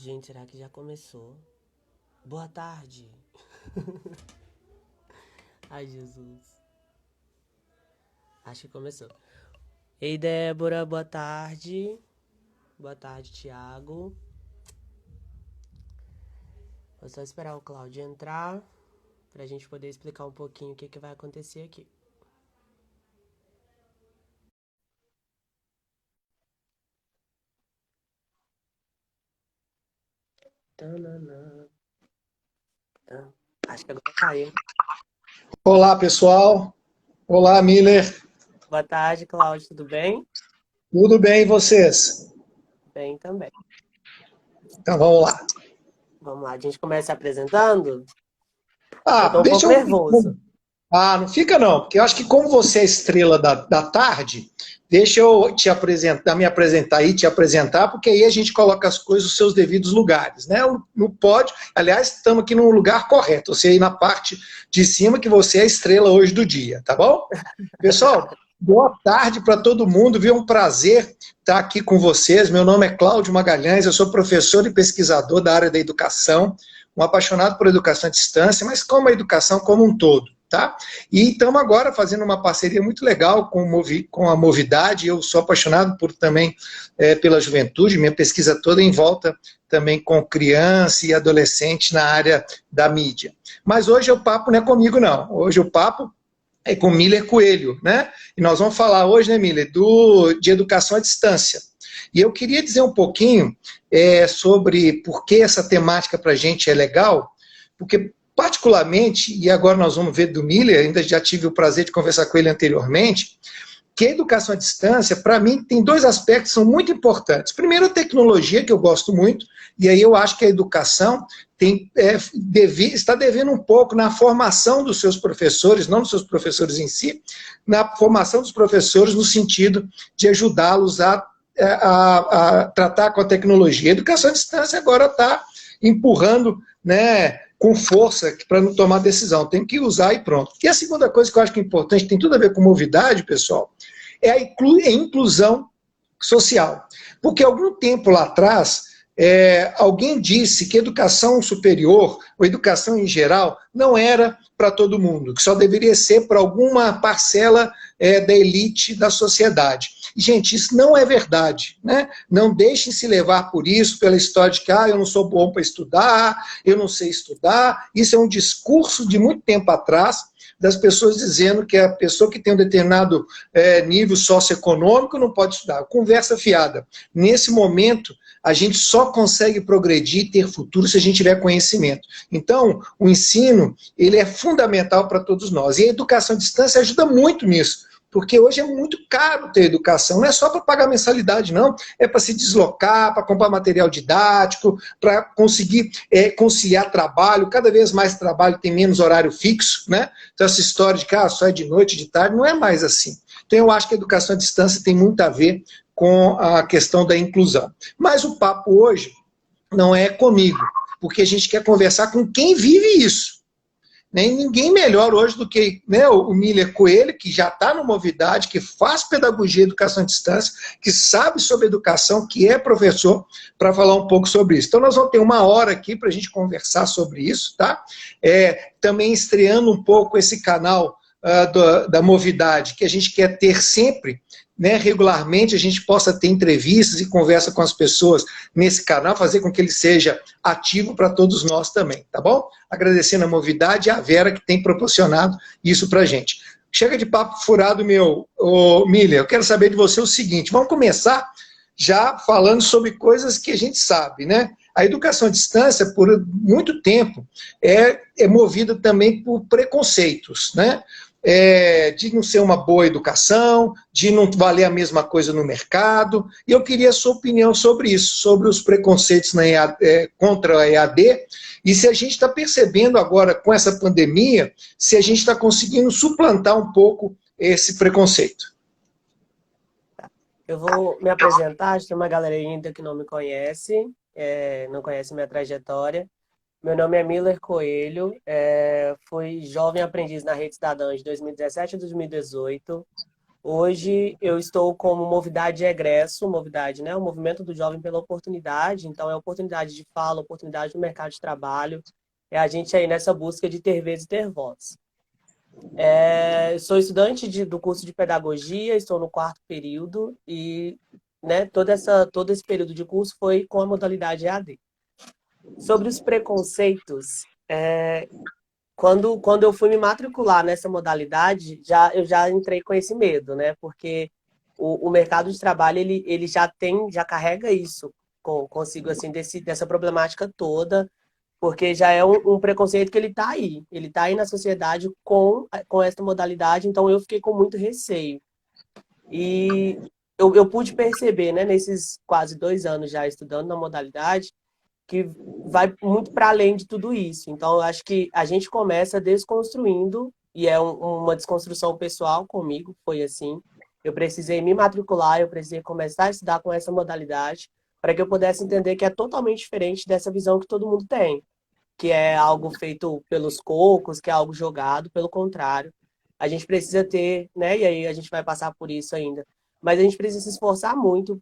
Gente, será que já começou? Boa tarde. Ai, Jesus. Acho que começou. Ei, Débora, boa tarde. Boa tarde, Thiago. Vou só esperar o Cláudio entrar pra gente poder explicar um pouquinho o que vai acontecer aqui. Tananã. Acho que agora caiu. Olá, pessoal. Olá, Miller. Boa tarde, Cláudio, tudo bem? Tudo bem e vocês? Bem também. Então vamos lá. Vamos lá, a gente começa se apresentando? Eu Ah, tô um deixa pouco eu. nervoso. Ah, não fica não, porque eu acho que como você é a estrela da tarde, deixa eu te apresentar, me apresentar e te apresentar, porque aí a gente coloca as coisas nos seus devidos lugares, né? No pódio, aliás, estamos aqui no lugar correto, você aí na parte de cima, que você é a estrela hoje do dia, tá bom? Pessoal, boa tarde para todo mundo, viu? É um prazer estar aqui com vocês. Meu nome é Cláudio Magalhães, eu sou professor e pesquisador da área da educação, um apaixonado por educação à distância, mas como a educação como um todo, tá? E estamos agora fazendo uma parceria muito legal com a Movidade. Eu sou apaixonado por também pela juventude, minha pesquisa toda em volta também com criança e adolescente na área da mídia. Mas hoje o papo não é comigo, não. Hoje o papo é com Miller Coelho, né? E nós vamos falar hoje, né, Miller, de educação à distância. E eu queria dizer um pouquinho sobre por que essa temática para a gente é legal, porque particularmente, e agora nós vamos ver do Miller, ainda já tive o prazer de conversar com ele anteriormente, que a educação à distância, para mim, tem dois aspectos que são muito importantes. Primeiro, a tecnologia, que eu gosto muito, e aí eu acho que a educação está devendo um pouco na formação dos seus professores, não dos seus professores em si, na formação dos professores no sentido de ajudá-los a tratar com a tecnologia. A educação à distância agora está empurrando, né, com força para não tomar decisão, tem que usar e pronto. E a segunda coisa que eu acho que é importante, tem tudo a ver com novidade, pessoal, é a inclusão social. Porque algum tempo lá atrás, alguém disse que educação superior, ou educação em geral, não era para todo mundo, que só deveria ser para alguma parcela da elite da sociedade. E, gente, isso não é verdade, né? Não deixem se levar por isso, pela história de que eu não sou bom para estudar, eu não sei estudar. Isso é um discurso de muito tempo atrás, das pessoas dizendo que a pessoa que tem um determinado nível socioeconômico não pode estudar. Conversa fiada. Nesse momento, a gente só consegue progredir e ter futuro se a gente tiver conhecimento. Então, o ensino, ele é fundamental para todos nós. E a educação à distância ajuda muito nisso. Porque hoje é muito caro ter educação, não é só para pagar mensalidade, não. É para se deslocar, para comprar material didático, para conseguir conciliar trabalho. Cada vez mais trabalho tem menos horário fixo, né? Então, essa história de que só é de noite, de tarde, não é mais assim. Então, eu acho que a educação à distância tem muito a ver com a questão da inclusão. Mas o papo hoje não é comigo, porque a gente quer conversar com quem vive isso. Nem ninguém melhor hoje do que, né, o Miller Coelho, que já está no Movidade, que faz pedagogia e educação à distância, que sabe sobre educação, que é professor, para falar um pouco sobre isso. Então, nós vamos ter uma hora aqui para a gente conversar sobre isso, tá? Também estreando um pouco esse canal da Movidade, que a gente quer ter sempre, né, regularmente, a gente possa ter entrevistas e conversa com as pessoas nesse canal, fazer com que ele seja ativo para todos nós também, tá bom? Agradecendo a Movidade e a Vera que tem proporcionado isso para a gente. Chega de papo furado, meu Miller, eu quero saber de você o seguinte, vamos começar já falando sobre coisas que a gente sabe, né? A educação à distância, por muito tempo, é movida também por preconceitos, né? De não ser uma boa educação, de não valer a mesma coisa no mercado. E eu queria a sua opinião sobre isso, sobre os preconceitos contra a EAD, e se a gente está percebendo agora, com essa pandemia, se a gente está conseguindo suplantar um pouco esse preconceito. Eu vou me apresentar, acho que tem uma galera ainda que não me conhece, não conhece minha trajetória. Meu nome é Miller Coelho, fui jovem aprendiz na Rede Cidadã de 2017 a 2018. Hoje eu estou como Movidade Egresso, Movidade, né? O Movimento do Jovem pela Oportunidade. Então, é oportunidade de fala, oportunidade no mercado de trabalho. É a gente aí nessa busca de ter vez e ter voz. Sou estudante do curso de Pedagogia, estou no quarto período e né, todo esse período de curso foi com a modalidade EAD. Sobre os preconceitos, quando eu fui me matricular nessa modalidade, eu já entrei com esse medo, né? Porque o mercado de trabalho, ele já carrega isso consigo, assim, dessa problemática toda, porque já é um preconceito que ele está aí na sociedade com essa modalidade, então eu fiquei com muito receio. E eu pude perceber, né, nesses quase 2 anos já estudando na modalidade, que vai muito para além de tudo isso. Então, eu acho que a gente começa desconstruindo, e é uma desconstrução pessoal comigo, foi assim. Eu precisei me matricular, eu precisei começar a estudar com essa modalidade, para que eu pudesse entender que é totalmente diferente dessa visão que todo mundo tem, que é algo feito pelos cocos, que é algo jogado, pelo contrário. A gente precisa ter, né? E aí a gente vai passar por isso ainda. Mas a gente precisa se esforçar muito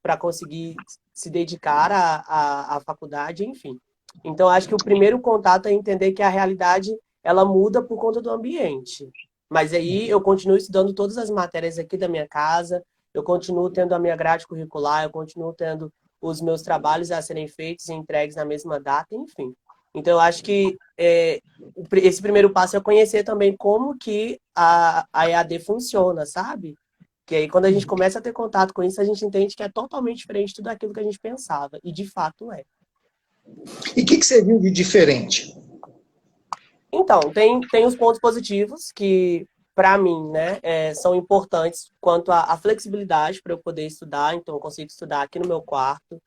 para conseguir se dedicar à faculdade, enfim. Então, acho que o primeiro contato é entender que a realidade ela muda por conta do ambiente. Mas aí eu continuo estudando todas as matérias aqui da minha casa, eu continuo tendo a minha grade curricular, eu continuo tendo os meus trabalhos a serem feitos e entregues na mesma data, enfim. Então, eu acho que esse primeiro passo é conhecer também como que a EAD funciona, sabe? Que aí, quando a gente começa a ter contato com isso, a gente entende que é totalmente diferente de tudo aquilo que a gente pensava. E, de fato, é. E o que você viu de diferente? Então, tem os pontos positivos que, para mim, né, são importantes quanto à flexibilidade para eu poder estudar. Então, eu consigo estudar aqui no meu quarto,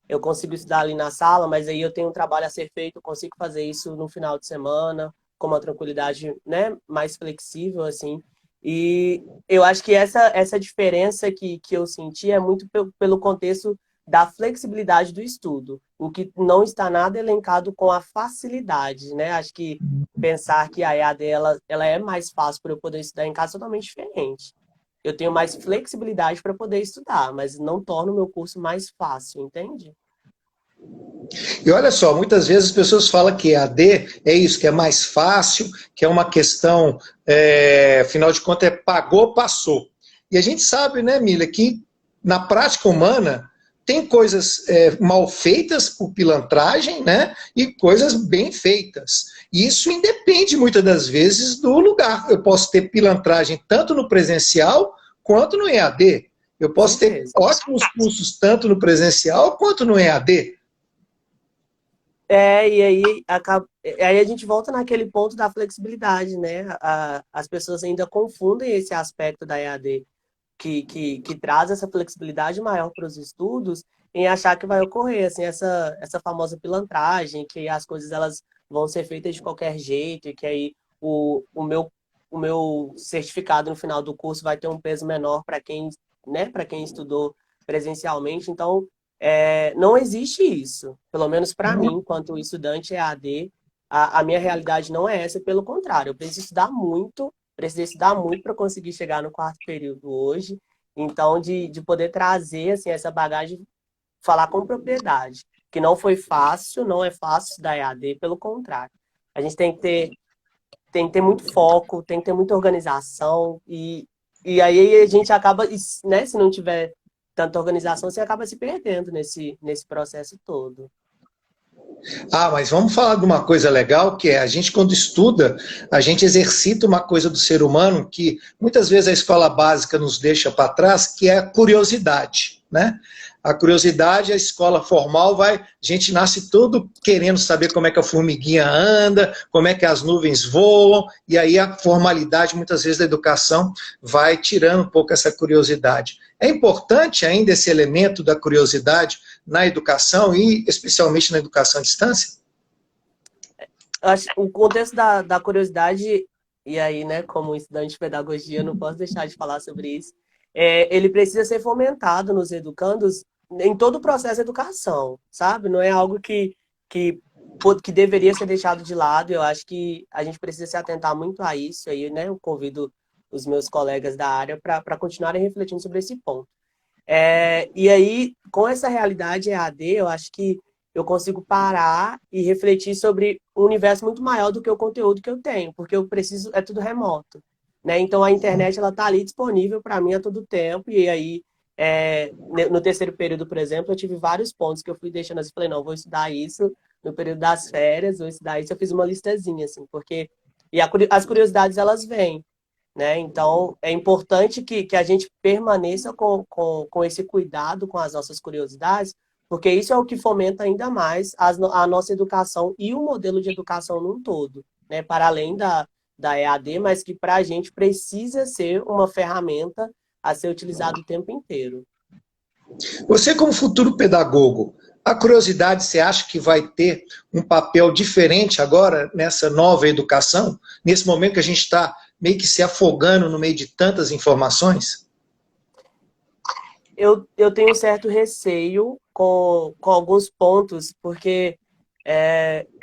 eu consigo estudar ali na sala, mas aí eu tenho um trabalho a ser feito, eu consigo fazer isso no final de semana, com uma tranquilidade, né, mais flexível, assim. E eu acho que essa diferença que eu senti é muito pelo contexto da flexibilidade do estudo, o que não está nada elencado com a facilidade, né? Acho que pensar que a EAD ela é mais fácil para eu poder estudar em casa é totalmente diferente. Eu tenho mais flexibilidade para poder estudar, mas não torna o meu curso mais fácil, entende? E olha só, muitas vezes as pessoas falam que EAD é isso, que é mais fácil, que é uma questão, afinal de contas, pagou, passou. E a gente sabe, né, Mila, que na prática humana tem coisas mal feitas por pilantragem, né, e coisas bem feitas. E isso independe muitas das vezes do lugar. Eu posso ter pilantragem tanto no presencial quanto no EAD. Eu Com posso ter certeza. ótimos cursos tanto no presencial quanto no EAD. E aí a gente volta naquele ponto da flexibilidade, né? As pessoas ainda confundem esse aspecto da EAD, que traz essa flexibilidade maior para os estudos, em achar que vai ocorrer, assim, essa famosa pilantragem, que as coisas elas vão ser feitas de qualquer jeito, e que aí o meu certificado no final do curso vai ter um peso menor para quem, né, para quem estudou presencialmente. Então, não existe isso. Pelo menos para mim, enquanto estudante EAD, a minha realidade não é essa, pelo contrário. Eu preciso estudar muito, precisei estudar muito para conseguir chegar no quarto período hoje. Então, de poder trazer assim, essa bagagem, falar com propriedade. Que não foi fácil, não é fácil estudar EAD, pelo contrário. A gente tem que ter muito foco, tem que ter muita organização, e aí a gente acaba, né, se não tiver tanta organização, você acaba se perdendo nesse processo todo. Ah, mas vamos falar de uma coisa legal, que é a gente quando estuda, a gente exercita uma coisa do ser humano que muitas vezes a escola básica nos deixa para trás, que é a curiosidade, né? A curiosidade, a escola formal vai, a gente nasce todo querendo saber como é que a formiguinha anda, como é que as nuvens voam, e aí a formalidade, muitas vezes, da educação vai tirando um pouco essa curiosidade. É importante ainda esse elemento da curiosidade na educação e especialmente na educação à distância? O contexto da curiosidade, e aí, né, como estudante de pedagogia, eu não posso deixar de falar sobre isso, ele precisa ser fomentado nos educandos em todo o processo de educação, sabe? Não é algo que deveria ser deixado de lado. Eu acho que a gente precisa se atentar muito a isso. Aí, né, eu convido os meus colegas da área para continuarem refletindo sobre esse ponto. E aí, com essa realidade EAD, eu acho que eu consigo parar e refletir sobre um universo muito maior do que o conteúdo que eu tenho, porque eu preciso, é tudo remoto, né? Então a internet ela tá ali disponível para mim a todo tempo, e aí no terceiro período, por exemplo, eu tive vários pontos que eu fui deixando assim, falei, não, vou estudar isso no período das férias, vou estudar isso, eu fiz uma listazinha, assim, porque as curiosidades elas vêm, né? Então, é importante que a gente permaneça com esse cuidado com as nossas curiosidades, porque isso é o que fomenta ainda mais a nossa educação e o modelo de educação num todo, né? Para além da EAD, mas que para a gente precisa ser uma ferramenta a ser utilizada o tempo inteiro. Você, como futuro pedagogo, a curiosidade, você acha que vai ter um papel diferente agora nessa nova educação? Nesse momento que a gente está meio que se afogando no meio de tantas informações? Eu tenho um certo receio com alguns pontos, porque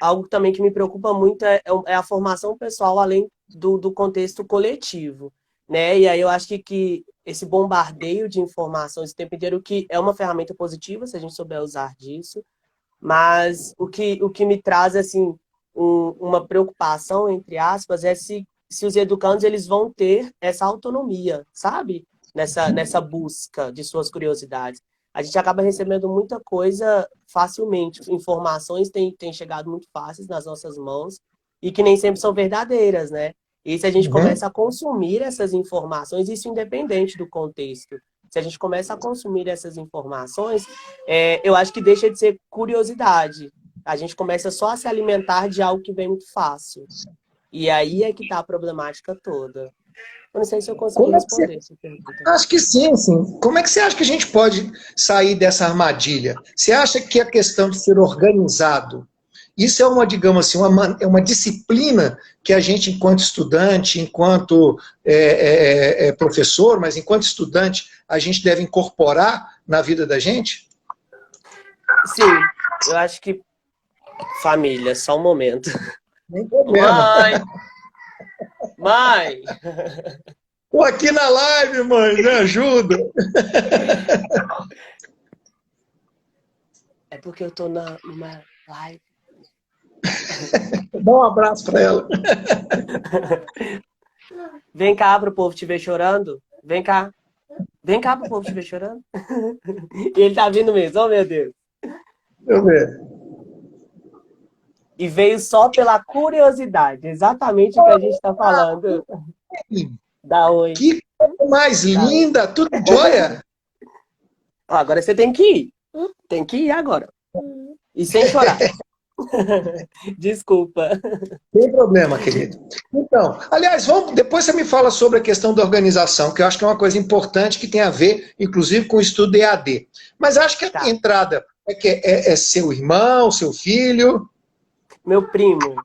algo também que me preocupa muito é a formação pessoal, além do contexto coletivo, né? E aí eu acho que esse bombardeio de informações o tempo inteiro, que é uma ferramenta positiva, se a gente souber usar disso, mas o que me traz, assim, uma preocupação, entre aspas, é se os educandos eles vão ter essa autonomia, sabe? Nessa busca de suas curiosidades. A gente acaba recebendo muita coisa facilmente. Informações têm chegado muito fáceis nas nossas mãos e que nem sempre são verdadeiras, né? E se a gente Uhum. começa a consumir essas informações, isso independente do contexto, se a gente começa a consumir essas informações, eu acho que deixa de ser curiosidade. A gente começa só a se alimentar de algo que vem muito fácil. E aí é que está a problemática toda. Eu não sei se eu consegui Como é que você... responder essa pergunta. Acho que sim, sim. Como é que você acha que a gente pode sair dessa armadilha? Você acha que a questão de ser organizado, isso é uma, digamos assim, é uma disciplina que a gente, enquanto estudante, enquanto professor, mas enquanto estudante, a gente deve incorporar na vida da gente? Sim, eu acho que família, só um momento. Nem problema. Mãe! Mãe! Tô aqui na live, mãe, me ajuda. É porque eu tô numa live. Dá um abraço para ela. Vem cá pro povo te ver chorando. Vem cá. Vem cá pro povo te ver chorando. E ele tá vindo mesmo, oh meu Deus. Deixa eu ver. E veio só pela curiosidade, exatamente o que a gente tá falando. Dá oi. Que coisa mais Dá oi. linda, tudo jóia? Ó, agora você tem que ir. Tem que ir agora. E sem chorar. Desculpa. Sem problema, querido. Então, aliás, depois você me fala sobre a questão da organização, que eu acho que é uma coisa importante que tem a ver, inclusive, com o estudo EAD. Mas acho que a Tá. entrada é seu irmão, seu filho, Meu primo.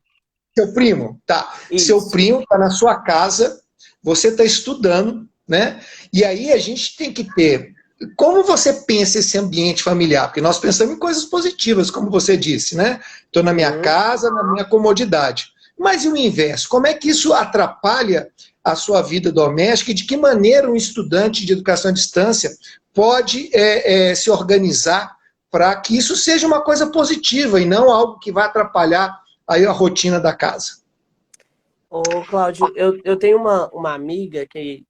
seu primo, tá? Seu Isso. primo está na sua casa, você está estudando, né? E aí a gente tem que ter. Como você pensa esse ambiente familiar? Porque nós pensamos em coisas positivas, como você disse, né? Estou na minha Uhum. casa, na minha comodidade. Mas e o inverso? Como é que isso atrapalha a sua vida doméstica e de que maneira um estudante de educação à distância pode se organizar para que isso seja uma coisa positiva e não algo que vai atrapalhar aí a rotina da casa? Ô, Cláudio, eu tenho uma amiga que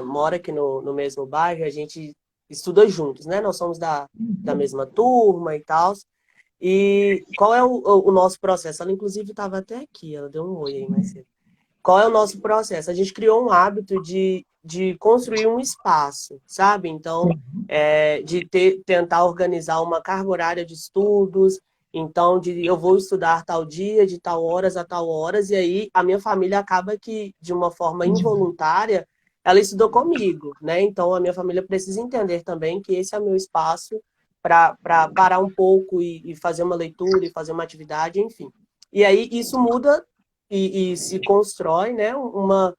mora aqui no mesmo bairro, a gente estuda juntos, né? Nós somos da mesma turma e tal. E qual é o nosso processo? Ela, inclusive, estava até aqui, ela deu um oi aí mais cedo. Qual é o nosso processo? A gente criou um hábito de construir um espaço, sabe? Então, tentar organizar uma carga horária de estudos. Então, eu vou estudar tal dia, de tal horas a tal horas, e aí a minha família acaba que, de uma forma involuntária, ela estudou comigo, né? Então, a minha família precisa entender também que esse é o meu espaço para parar um pouco e fazer uma leitura e fazer uma atividade, enfim. E aí isso muda e se constrói, né, uma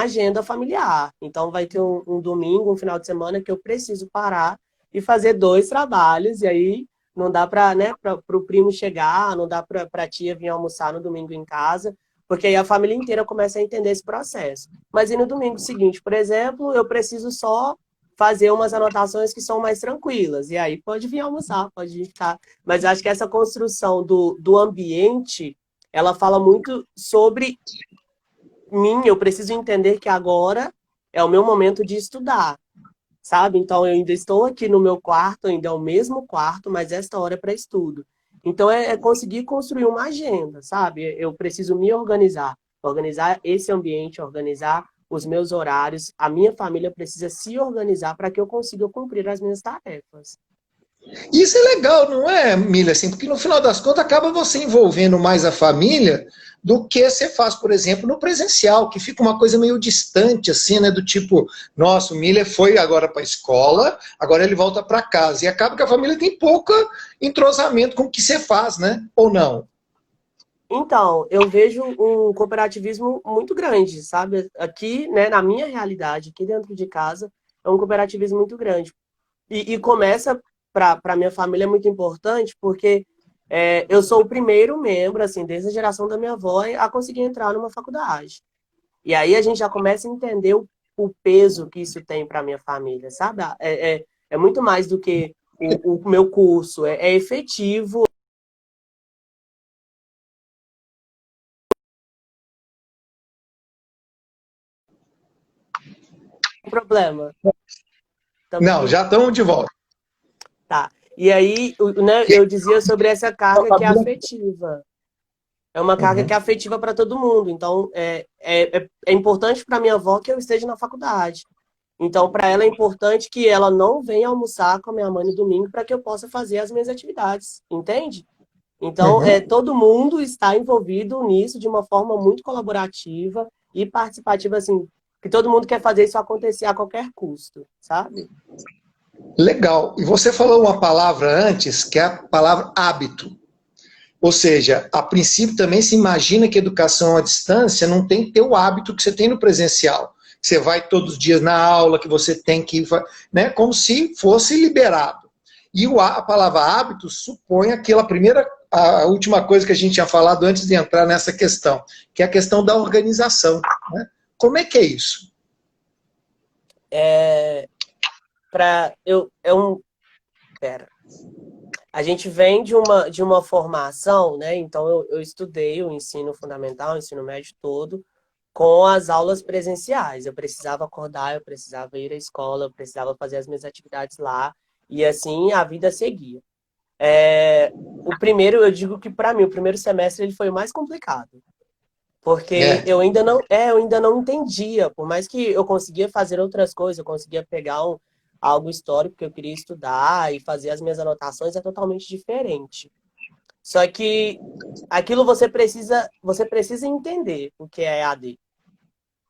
agenda familiar. Então vai ter um domingo, um final de semana que eu preciso parar e fazer dois trabalhos, e aí não dá para, né, para o primo chegar, não dá para a tia vir almoçar no domingo em casa, porque aí a família inteira começa a entender esse processo. Mas e no domingo seguinte, por exemplo, eu preciso só fazer umas anotações que são mais tranquilas. E aí pode vir almoçar, pode vir ficar. Mas eu acho que essa construção do ambiente, ela fala muito sobre mim. Eu preciso entender que agora é o meu momento de estudar, sabe? Então eu ainda estou aqui no meu quarto, ainda é o mesmo quarto, mas esta hora é para estudo. Então é conseguir construir uma agenda, sabe? Eu preciso me organizar, organizar esse ambiente, organizar os meus horários. A minha família precisa se organizar para que eu consiga cumprir as minhas tarefas. Isso é legal, não é, Milha? Assim, porque no final das contas acaba você envolvendo mais a família do que você faz, por exemplo, no presencial, que fica uma coisa meio distante, assim, né? Do tipo, nossa, o Milha foi agora para a escola, agora ele volta para casa. E acaba que a família tem pouco entrosamento com o que você faz, né? Ou não? Então, eu vejo um cooperativismo muito grande, sabe? Aqui, né, na minha realidade, aqui dentro de casa, é um cooperativismo muito grande. E começa, para a minha família, é muito importante, porque eu sou o primeiro membro, assim, desde a geração da minha avó, a conseguir entrar numa faculdade. E aí a gente já começa a entender o peso que isso tem para a minha família, sabe? É muito mais do que o meu curso, é efetivo. O problema. Não, já estamos de volta. Tá. E aí, né, eu dizia sobre essa carga que é afetiva. É uma carga que é afetiva para todo mundo. Então, é importante para minha avó que eu esteja na faculdade. Então, para ela é importante que ela não venha almoçar com a minha mãe no domingo para que eu possa fazer as minhas atividades, entende? Então, Uhum. todo mundo está envolvido nisso de uma forma muito colaborativa e participativa, assim, que todo mundo quer fazer isso acontecer a qualquer custo, sabe? Legal. E você falou uma palavra antes, que é a palavra hábito. Ou seja, a princípio também se imagina que educação à distância não tem que ter o hábito que você tem no presencial. Que você vai todos os dias na aula, que você tem que ir, né, como se fosse liberado. E a palavra hábito supõe aquela primeira, a última coisa que a gente tinha falado antes de entrar nessa questão, que é a questão da organização. Né? Como é que é isso? Pera. A gente vem de uma formação, né? Então, eu estudei o ensino fundamental, o ensino médio todo, com as aulas presenciais. Eu precisava acordar, eu precisava ir à escola, eu precisava fazer as minhas atividades lá, e assim a vida seguia. O primeiro, eu digo que para mim, o primeiro semestre ele foi o mais complicado, porque É. eu ainda não entendia, por mais que eu conseguia fazer outras coisas, eu conseguia pegar algo histórico que eu queria estudar e fazer as minhas anotações, é totalmente diferente. Só que aquilo você precisa entender o que é EAD,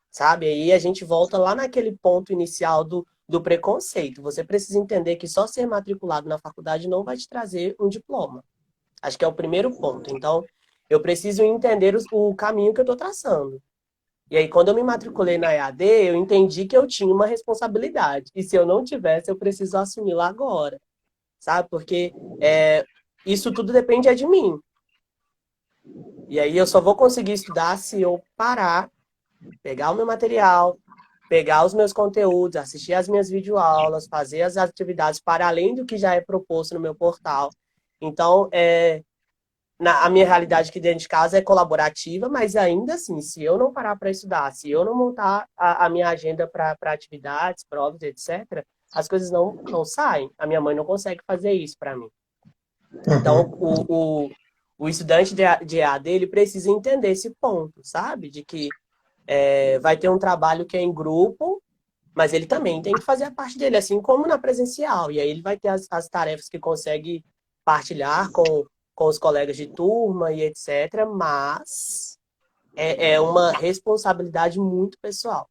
sabe? Aí a gente volta lá naquele ponto inicial do preconceito. Você precisa entender que só ser matriculado na faculdade não vai te trazer um diploma. Acho que é o primeiro ponto. Então, eu preciso entender o caminho que eu estou traçando. E aí, quando eu me matriculei na EAD, eu entendi que eu tinha uma responsabilidade. E se eu não tivesse, eu preciso assumi-la agora, sabe? Porque isso tudo depende de mim. E aí, eu só vou conseguir estudar se eu parar, pegar o meu material, pegar os meus conteúdos, assistir as minhas videoaulas, fazer as atividades para além do que já é proposto no meu portal. Então, a minha realidade aqui dentro de casa é colaborativa, mas ainda assim, se eu não parar para estudar, se eu não montar a minha agenda para atividades, provas, etc., as coisas não saem. A minha mãe não consegue fazer isso para mim. Então, Uhum. o estudante de EAD, ele precisa entender esse ponto, sabe? De que vai ter um trabalho que é em grupo, mas ele também tem que fazer a parte dele, assim como na presencial. E aí ele vai ter as tarefas que consegue partilhar com os colegas de turma e etc. Mas é uma responsabilidade muito pessoal.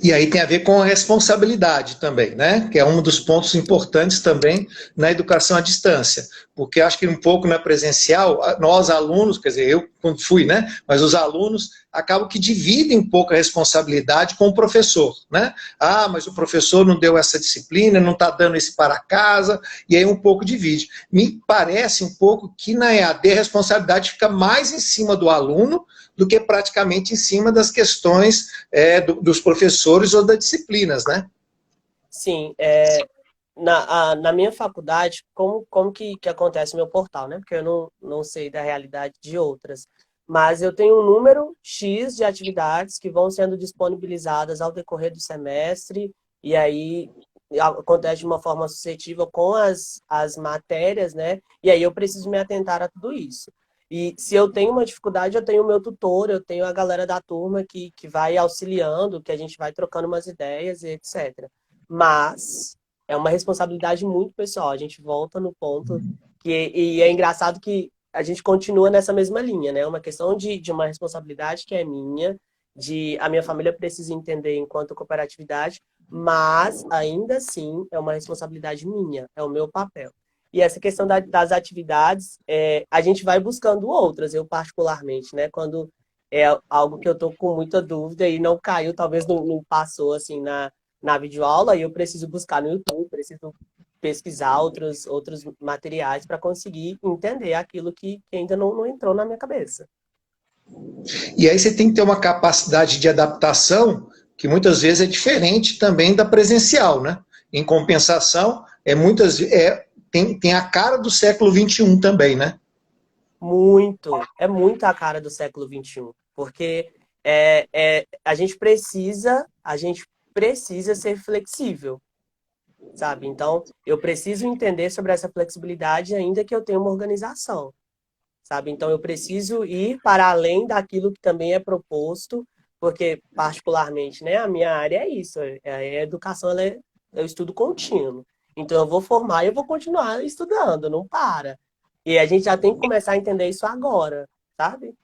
E aí tem a ver com a responsabilidade também, né? Que é um dos pontos importantes também na educação à distância. porque acho que um pouco na presencial, nós alunos, quer dizer, eu quando fui, né? Mas os alunos acabam que dividem um pouco a responsabilidade com o professor, né? Ah, mas o professor não deu essa disciplina, não está dando esse para casa, e aí um pouco divide. Me parece um pouco que na EAD a responsabilidade fica mais em cima do aluno do que praticamente em cima das questões dos professores ou das disciplinas, né? Sim, na minha faculdade, como que acontece o meu portal, né? Porque eu não sei da realidade de outras. Mas eu tenho um número X de atividades que vão sendo disponibilizadas ao decorrer do semestre, e aí acontece de uma forma sucessiva com as matérias, né? E aí eu preciso me atentar a tudo isso. E se eu tenho uma dificuldade, eu tenho o meu tutor, eu tenho a galera da turma que vai auxiliando, que a gente vai trocando umas ideias e etc. Mas é uma responsabilidade muito pessoal. A gente volta no ponto e é engraçado que a gente continua nessa mesma linha, né? Uma questão de uma responsabilidade que é minha, de a minha família precisa entender enquanto cooperatividade, mas ainda assim é uma responsabilidade minha, é o meu papel. E essa questão das atividades, a gente vai buscando outras, eu particularmente, né? Quando é algo que eu tô com muita dúvida e não caiu, talvez não passou assim na videoaula, e eu preciso buscar no YouTube, preciso pesquisar outros materiais para conseguir entender aquilo que ainda não entrou na minha cabeça. E aí você tem que ter uma capacidade de adaptação que muitas vezes é diferente também da presencial, né? Em compensação, tem a cara do século XXI também, né? É muito a cara do século XXI, porque a gente precisa ser flexível, sabe? Então, eu preciso entender sobre essa flexibilidade ainda que eu tenha uma organização, sabe? Então, eu preciso ir para além daquilo que também é proposto, porque, particularmente, né, a minha área é isso, a educação, é o estudo contínuo. Então, eu vou formar e eu vou continuar estudando, não para. E a gente já tem que começar a entender isso agora, sabe?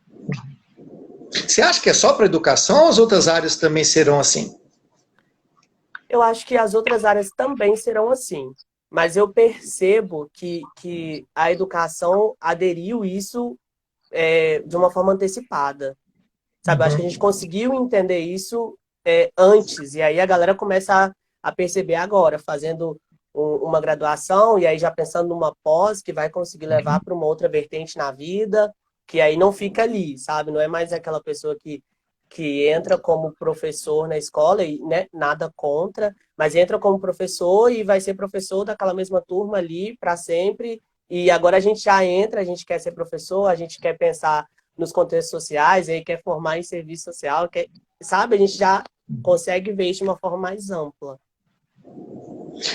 Você acha que é só para a educação ou as outras áreas também serão assim? Eu acho que as outras áreas também serão assim. Mas eu percebo que a educação aderiu isso de uma forma antecipada. Sabe? Eu acho que a gente Uhum. conseguiu entender isso antes. E aí a galera começa a perceber agora, fazendo uma graduação e aí já pensando numa pós que vai conseguir levar para uma outra vertente na vida, que aí não fica ali, sabe? Não é mais aquela pessoa que entra como professor na escola e né, nada contra, mas entra como professor e vai ser professor daquela mesma turma ali para sempre. E agora a gente já entra, a gente quer ser professor, a gente quer pensar nos contextos sociais, aí quer formar em serviço social, sabe? A gente já consegue ver isso de uma forma mais ampla.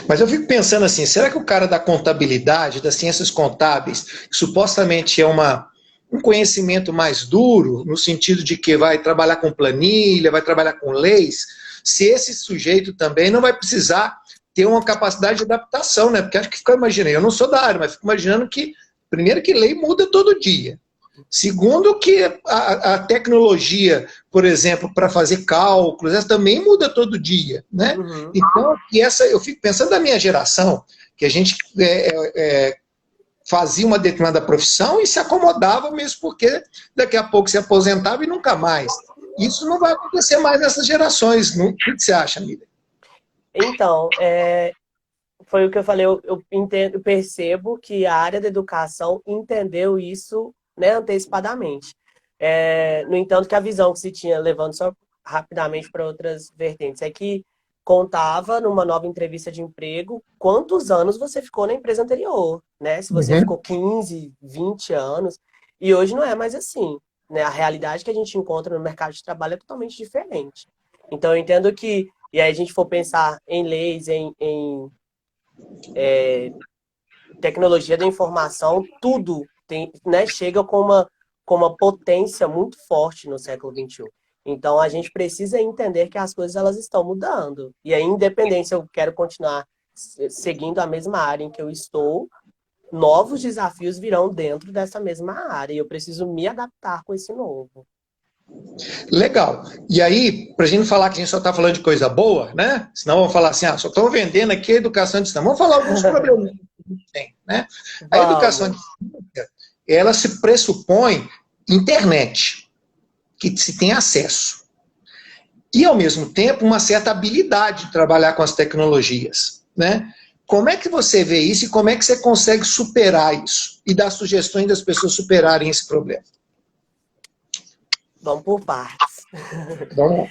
Mas eu fico pensando assim, será que o cara da contabilidade, das ciências contábeis, que supostamente é um conhecimento mais duro, no sentido de que vai trabalhar com planilha, vai trabalhar com leis, se esse sujeito também não vai precisar ter uma capacidade de adaptação, né? Porque acho que fico imaginando, eu não sou da área, mas fico imaginando que, primeiro, que lei muda todo dia. Segundo, que a tecnologia, por exemplo, para fazer cálculos, essa também muda todo dia, né? Uhum. Então, eu fico pensando da minha geração, que a gente fazia uma determinada profissão e se acomodava mesmo porque daqui a pouco se aposentava e nunca mais. Isso não vai acontecer mais nessas gerações. Não? O que você acha, Miriam? Então, foi o que eu falei, eu entendo, eu percebo que a área da educação entendeu isso, né, antecipadamente. No entanto, que a visão que se tinha, levando só rapidamente para outras vertentes, é que contava numa nova entrevista de emprego quantos anos você ficou na empresa anterior, né? Se você Uhum. ficou 15, 20 anos, e hoje não é mais assim, né? A realidade que a gente encontra no mercado de trabalho é totalmente diferente. Então, eu entendo que, e aí a gente for pensar em leis, em tecnologia da informação, tudo tem, né, chega com uma potência muito forte no século XXI. Então, a gente precisa entender que as coisas elas estão mudando. E aí, independente se eu quero continuar seguindo a mesma área em que eu estou, novos desafios virão dentro dessa mesma área. E eu preciso me adaptar com esse novo. Legal. E aí, para a gente não falar que a gente só está falando de coisa boa, né? Senão vamos falar assim, só estão vendendo aqui a educação de distância. Vamos falar alguns problemas a gente tem, né? A educação à Vamos. distância, ela se pressupõe internet, que se tem acesso. E, ao mesmo tempo, uma certa habilidade de trabalhar com as tecnologias, né? Como é que você vê isso e como é que você consegue superar isso? E dar sugestões das pessoas superarem esse problema? Vamos por partes. Vamos lá.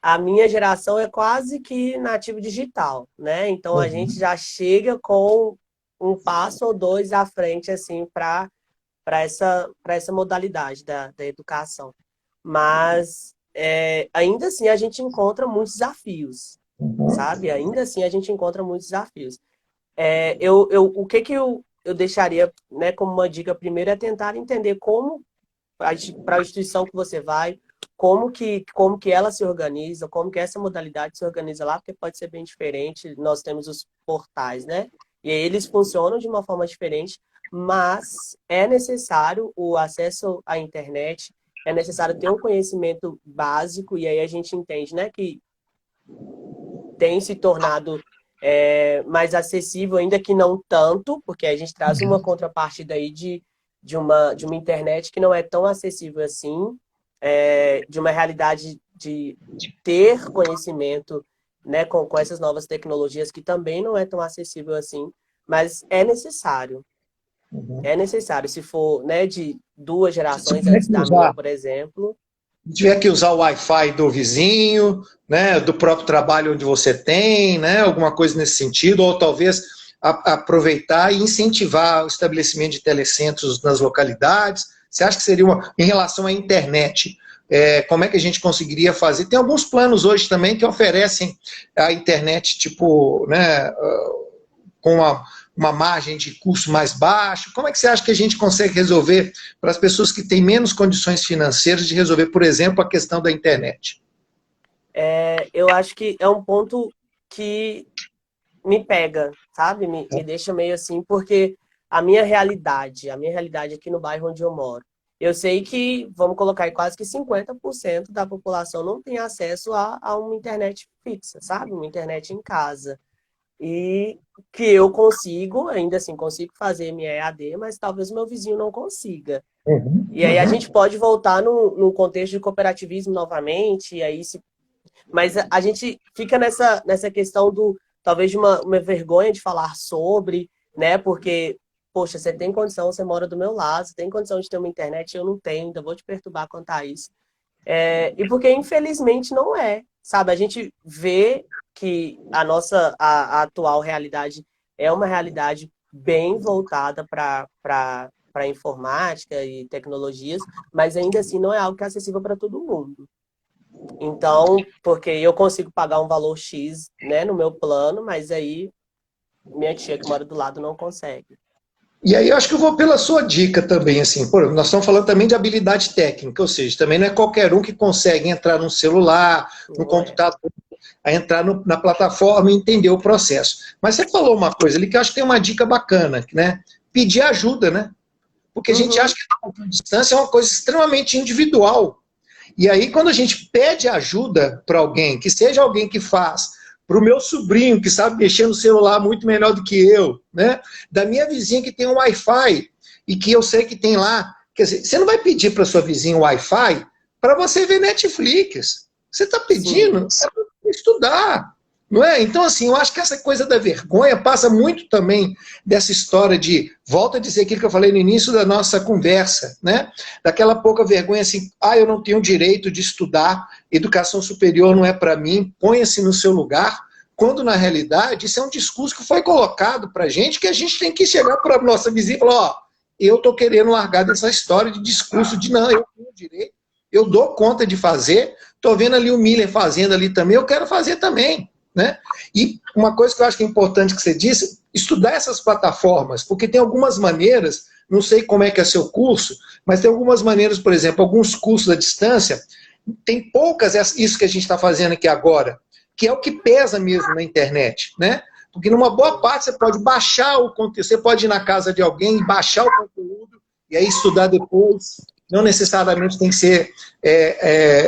A minha geração é quase que nativo digital, né? Então a gente Uhum. já chega com um passo ou dois à frente, assim, para essa modalidade da educação. Mas ainda assim a gente encontra muitos desafios, Uhum. sabe? Ainda assim a gente encontra muitos desafios. O que eu deixaria, né, como uma dica primeiro é tentar entender como, para a instituição que você vai, como que ela se organiza, como que essa modalidade se organiza lá, porque pode ser bem diferente. Nós temos os portais, né? E aí eles funcionam de uma forma diferente, mas é necessário o acesso à internet, é necessário ter um conhecimento básico, e aí a gente entende, né, que tem se tornado mais acessível, ainda que não tanto, porque a gente traz uma contrapartida aí de uma internet que não é tão acessível assim, de uma realidade de ter conhecimento, né, com essas novas tecnologias que também não é tão acessível assim, mas é necessário. Uhum. É necessário, se for, né, de duas Se gerações tiver antes que da minha, usar, por exemplo. se tiver que usar o Wi-Fi do vizinho, né, do próprio trabalho onde você tem, né, alguma coisa nesse sentido, ou talvez aproveitar e incentivar o estabelecimento de telecentros nas localidades. Você acha que seria em relação à internet? Como é que a gente conseguiria fazer? Tem alguns planos hoje também que oferecem a internet, tipo, né, com uma margem de custo mais baixa. Como é que você acha que a gente consegue resolver para as pessoas que têm menos condições financeiras de resolver, por exemplo, a questão da internet? Eu acho que é um ponto que me pega, sabe? Me deixa meio assim, porque a minha realidade aqui no bairro onde eu moro, eu sei que, vamos colocar aí, quase que 50% da população não tem acesso a uma internet fixa, sabe? Uma internet em casa. E que eu consigo, ainda assim, consigo fazer minha EAD, mas talvez o meu vizinho não consiga. Uhum, E aí a uhum. gente pode voltar num contexto de cooperativismo novamente, e aí se mas a gente fica nessa questão talvez de uma vergonha de falar sobre, né? Porque, poxa, você tem condição, você mora do meu lado, você tem condição de ter uma internet, eu não tenho, ainda vou te perturbar quanto a isso. E porque, infelizmente, não é, sabe? A gente vê que a atual realidade é uma realidade bem voltada para informática e tecnologias, mas ainda assim não é algo que é acessível para todo mundo. Então, porque eu consigo pagar um valor X, né, no meu plano, mas aí minha tia que mora do lado não consegue. E aí eu acho que eu vou pela sua dica também, assim, por exemplo, nós estamos falando também de habilidade técnica, ou seja, também não é qualquer um que consegue entrar num celular, num Não é? computador, a entrar na plataforma e entender o processo. Mas você falou uma coisa ali que eu acho que tem uma dica bacana, né? Pedir ajuda, né? Porque a gente acha Uhum, que a distância é uma coisa extremamente individual. E aí, quando a gente pede ajuda para alguém, que seja alguém que faz, para o meu sobrinho, que sabe mexer no celular muito melhor do que eu, né? Da minha vizinha que tem um Wi-Fi e que eu sei que tem lá. Quer dizer, você não vai pedir para sua vizinha um Wi-Fi para você ver Netflix. Você está sim. pedindo para estudar. Não é? Então, assim, eu acho que essa coisa da vergonha passa muito também dessa história de, volto a dizer aquilo que eu falei no início da nossa conversa, né? Daquela pouca vergonha assim, eu não tenho direito de estudar, educação superior não é para mim, ponha-se no seu lugar, quando na realidade isso é um discurso que foi colocado para a gente, que a gente tem que chegar para a nossa vizinha e falar, eu estou querendo largar dessa história de discurso de não, eu tenho direito, eu dou conta de fazer, estou vendo ali o Miller fazendo ali também, eu quero fazer também. Né? E uma coisa que eu acho que é importante que você disse, estudar essas plataformas, porque tem algumas maneiras, não sei como é que é seu curso, mas tem algumas maneiras, por exemplo, alguns cursos à distância, tem poucas, isso que a gente está fazendo aqui agora, que é o que pesa mesmo na internet, né? Porque numa boa parte você pode baixar o conteúdo, você pode ir na casa de alguém e baixar o conteúdo, e aí estudar depois, não necessariamente tem que ser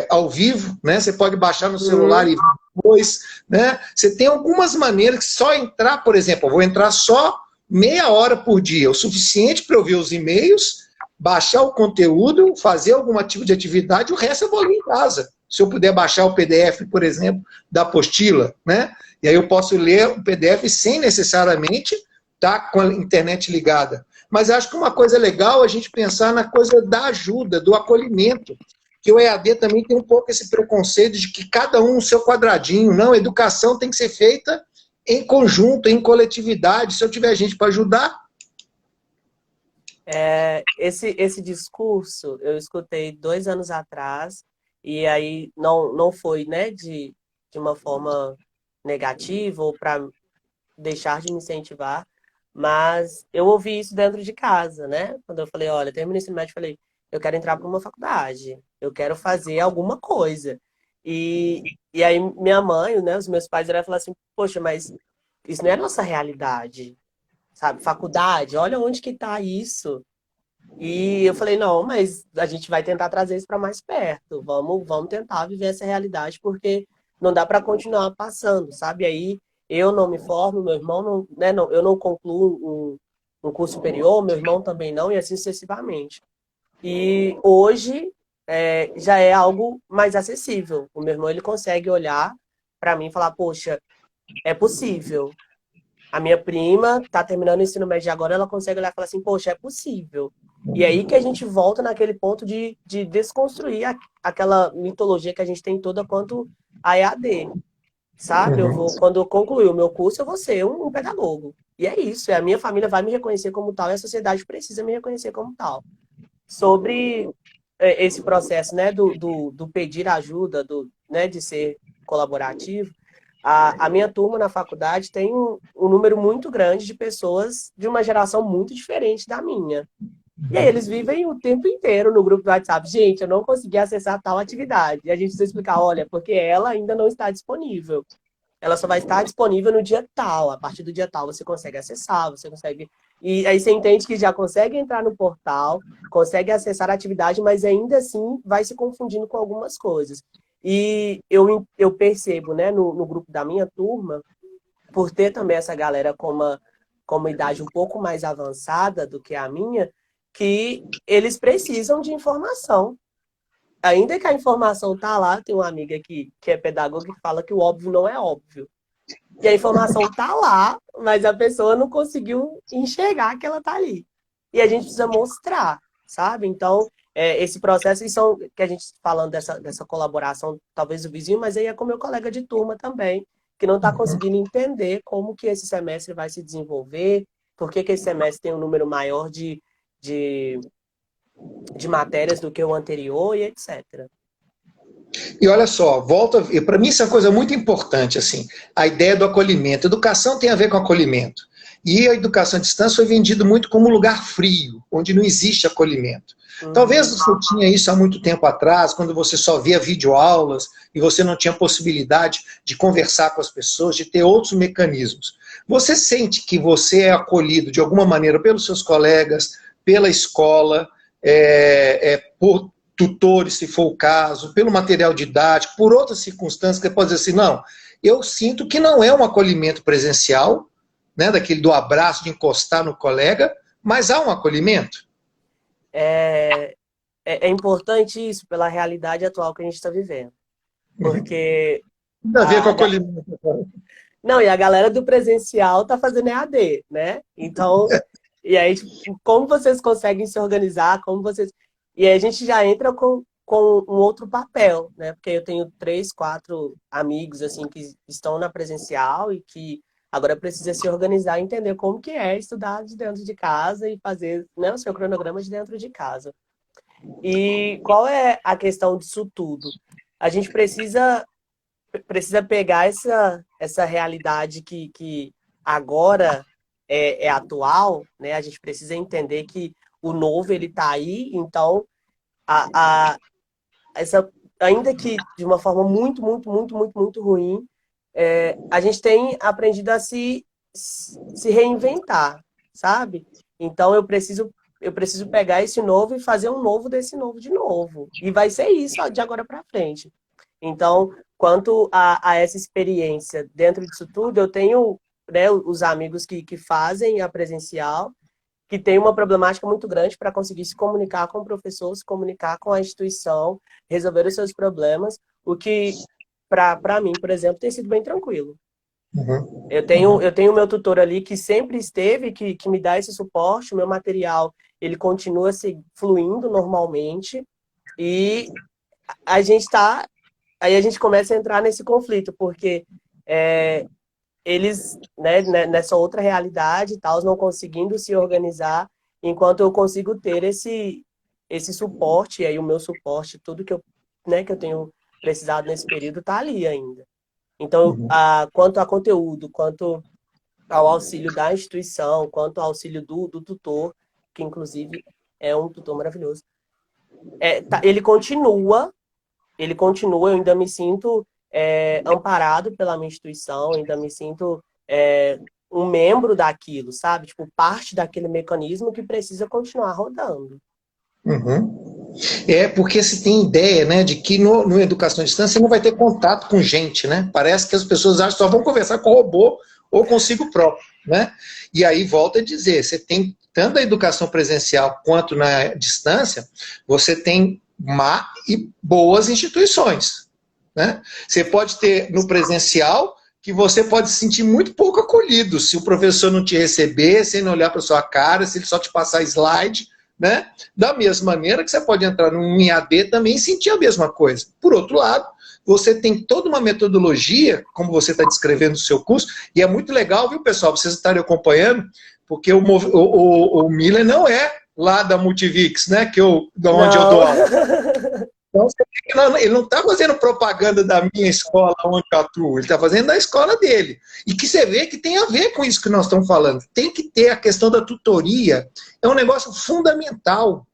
ao vivo, né? Você pode baixar no celular Uhum, e depois, né? Você tem algumas maneiras que só entrar, por exemplo, eu vou entrar só meia hora por dia, o suficiente para eu ver os e-mails, baixar o conteúdo, fazer algum tipo de atividade, o resto eu vou ler em casa. Se eu puder baixar o PDF, por exemplo, da apostila, né? E aí eu posso ler o PDF sem necessariamente estar com a internet ligada. Mas acho que uma coisa legal é a gente pensar na coisa da ajuda, do acolhimento. Que o EAD também tem um pouco esse preconceito de que cada um no seu quadradinho. Não, a educação tem que ser feita em conjunto, em coletividade. Se eu tiver gente para ajudar. Esse discurso eu escutei 2 anos atrás, e aí não foi, né, de uma forma negativa ou para deixar de me incentivar, mas eu ouvi isso dentro de casa, né? Quando eu falei, olha, terminei o ensino médio, eu falei, eu quero entrar para uma faculdade, eu quero fazer alguma coisa. E aí minha mãe, né, os meus pais, ela falaram assim, poxa, mas isso não é a nossa realidade, sabe? Faculdade, olha onde que tá isso. E eu falei, não, mas a gente vai tentar trazer isso para mais perto. Vamos tentar viver essa realidade, porque não dá para continuar passando, sabe? Aí eu não me formo, meu irmão não, né, não, eu não concluo um curso superior, meu irmão também não, e assim sucessivamente. E hoje já é algo mais acessível. O meu irmão ele consegue olhar para mim e falar, poxa, é possível. A minha prima está terminando o ensino médio agora, ela consegue olhar e falar assim, poxa, é possível. E aí que a gente volta naquele ponto de desconstruir aquela mitologia que a gente tem toda quanto a EAD, sabe? Quando eu concluir o meu curso, eu vou ser um pedagogo. E é isso, a minha família vai me reconhecer como tal e a sociedade precisa me reconhecer como tal. Sobre esse processo, né, do pedir ajuda, né, de ser colaborativo, a minha turma na faculdade tem um número muito grande de pessoas de uma geração muito diferente da minha. E aí eles vivem o tempo inteiro no grupo do WhatsApp. Gente, eu não consegui acessar tal atividade. E a gente precisa explicar, olha, porque ela ainda não está disponível. Ela só vai estar disponível no dia tal. A partir do dia tal você consegue acessar, você consegue. E aí você entende que já consegue entrar no portal, consegue acessar a atividade, mas ainda assim vai se confundindo com algumas coisas. E eu percebo, né, no grupo da minha turma, por ter também essa galera com uma idade um pouco mais avançada do que a minha, que eles precisam de informação. Ainda que a informação tá lá, tem uma amiga que é pedagoga que fala que o óbvio não é óbvio. E a informação tá lá, mas a pessoa não conseguiu enxergar que ela tá ali. E a gente precisa mostrar, sabe? Então, esse processo, e são que a gente falando dessa colaboração, talvez o vizinho, mas aí é com meu colega de turma também, que não está conseguindo entender como que esse semestre vai se desenvolver, por que esse semestre tem um número maior de, de matérias do que o anterior e etc. E olha só, volta, e para mim isso é uma coisa muito importante, assim, a ideia do acolhimento. Educação tem a ver com acolhimento. E a educação à distância foi vendido muito como um lugar frio, onde não existe acolhimento. Talvez você tinha isso há muito tempo atrás, quando você só via videoaulas e você não tinha possibilidade de conversar com as pessoas, de ter outros mecanismos. Você sente que você é acolhido de alguma maneira pelos seus colegas, pela escola, por tutores, se for o caso, pelo material didático, por outras circunstâncias que pode dizer assim, não, eu sinto que não é um acolhimento presencial, né, daquele do abraço, de encostar no colega, mas há um acolhimento. É importante isso pela realidade atual que a gente está vivendo. Porque Tem a ver com acolhimento. não, e a galera do presencial tá fazendo EAD, né? Então, e aí, tipo, como vocês conseguem se organizar, como vocês. E aí a gente já entra com um outro papel, né? Porque eu tenho 3, 4 amigos, assim, que estão na presencial e que agora precisa se organizar e entender como que é estudar de dentro de casa e fazer, né, o seu cronograma de dentro de casa. E qual é a questão disso tudo? A gente precisa pegar essa realidade que agora é atual, né? A gente precisa entender que o novo ele está aí, então a, a, essa, ainda que de uma forma muito, muito, muito, muito, muito ruim, a gente tem aprendido a se reinventar, sabe? Então eu preciso pegar esse novo e fazer um novo desse novo de novo. E vai ser isso ó, de agora para frente. Então, quanto a essa experiência dentro disso tudo, eu tenho, né, os amigos que fazem a presencial, que tem uma problemática muito grande para conseguir se comunicar com o professor, se comunicar com a instituição, resolver os seus problemas, o que, para mim, por exemplo, tem sido bem tranquilo. Uhum, Eu tenho o meu tutor ali que sempre esteve, que me dá esse suporte, o meu material, ele continua se fluindo normalmente, e a gente está aí a gente começa a entrar nesse conflito, porque eles, nessa outra realidade e tal, não conseguindo se organizar, enquanto eu consigo ter esse suporte, e aí o meu suporte, tudo que eu tenho precisado nesse período, está ali ainda. Então, uhum. quanto a conteúdo, quanto ao auxílio da instituição, quanto ao auxílio do tutor, que inclusive é um tutor maravilhoso, ele continua, eu ainda me sinto amparado pela minha instituição, ainda me sinto um membro daquilo, sabe? Tipo, parte daquele mecanismo que precisa continuar rodando. Uhum. É porque se tem ideia, né, de que no educação à distância você não vai ter contato com gente, né? Parece que as pessoas acham que só vão conversar com o robô ou consigo próprio, né? E aí volta a dizer, você tem tanto na educação presencial quanto na distância, você tem má e boas instituições, né? Você pode ter no presencial que você pode se sentir muito pouco acolhido se o professor não te receber, se ele não olhar para sua cara, se ele só te passar slide, né? Da mesma maneira que você pode entrar num IAD também e sentir a mesma coisa. Por outro lado, você tem toda uma metodologia, como você está descrevendo no seu curso, e é muito legal, viu, pessoal, vocês estarem acompanhando, porque o Miller não é lá da Multivix, né, da onde eu Não. dou aula. Então, ele não está fazendo propaganda da minha escola onde eu atuo, ele está fazendo da escola dele. E que você vê que tem a ver com isso que nós estamos falando. Tem que ter a questão da tutoria, é um negócio fundamental.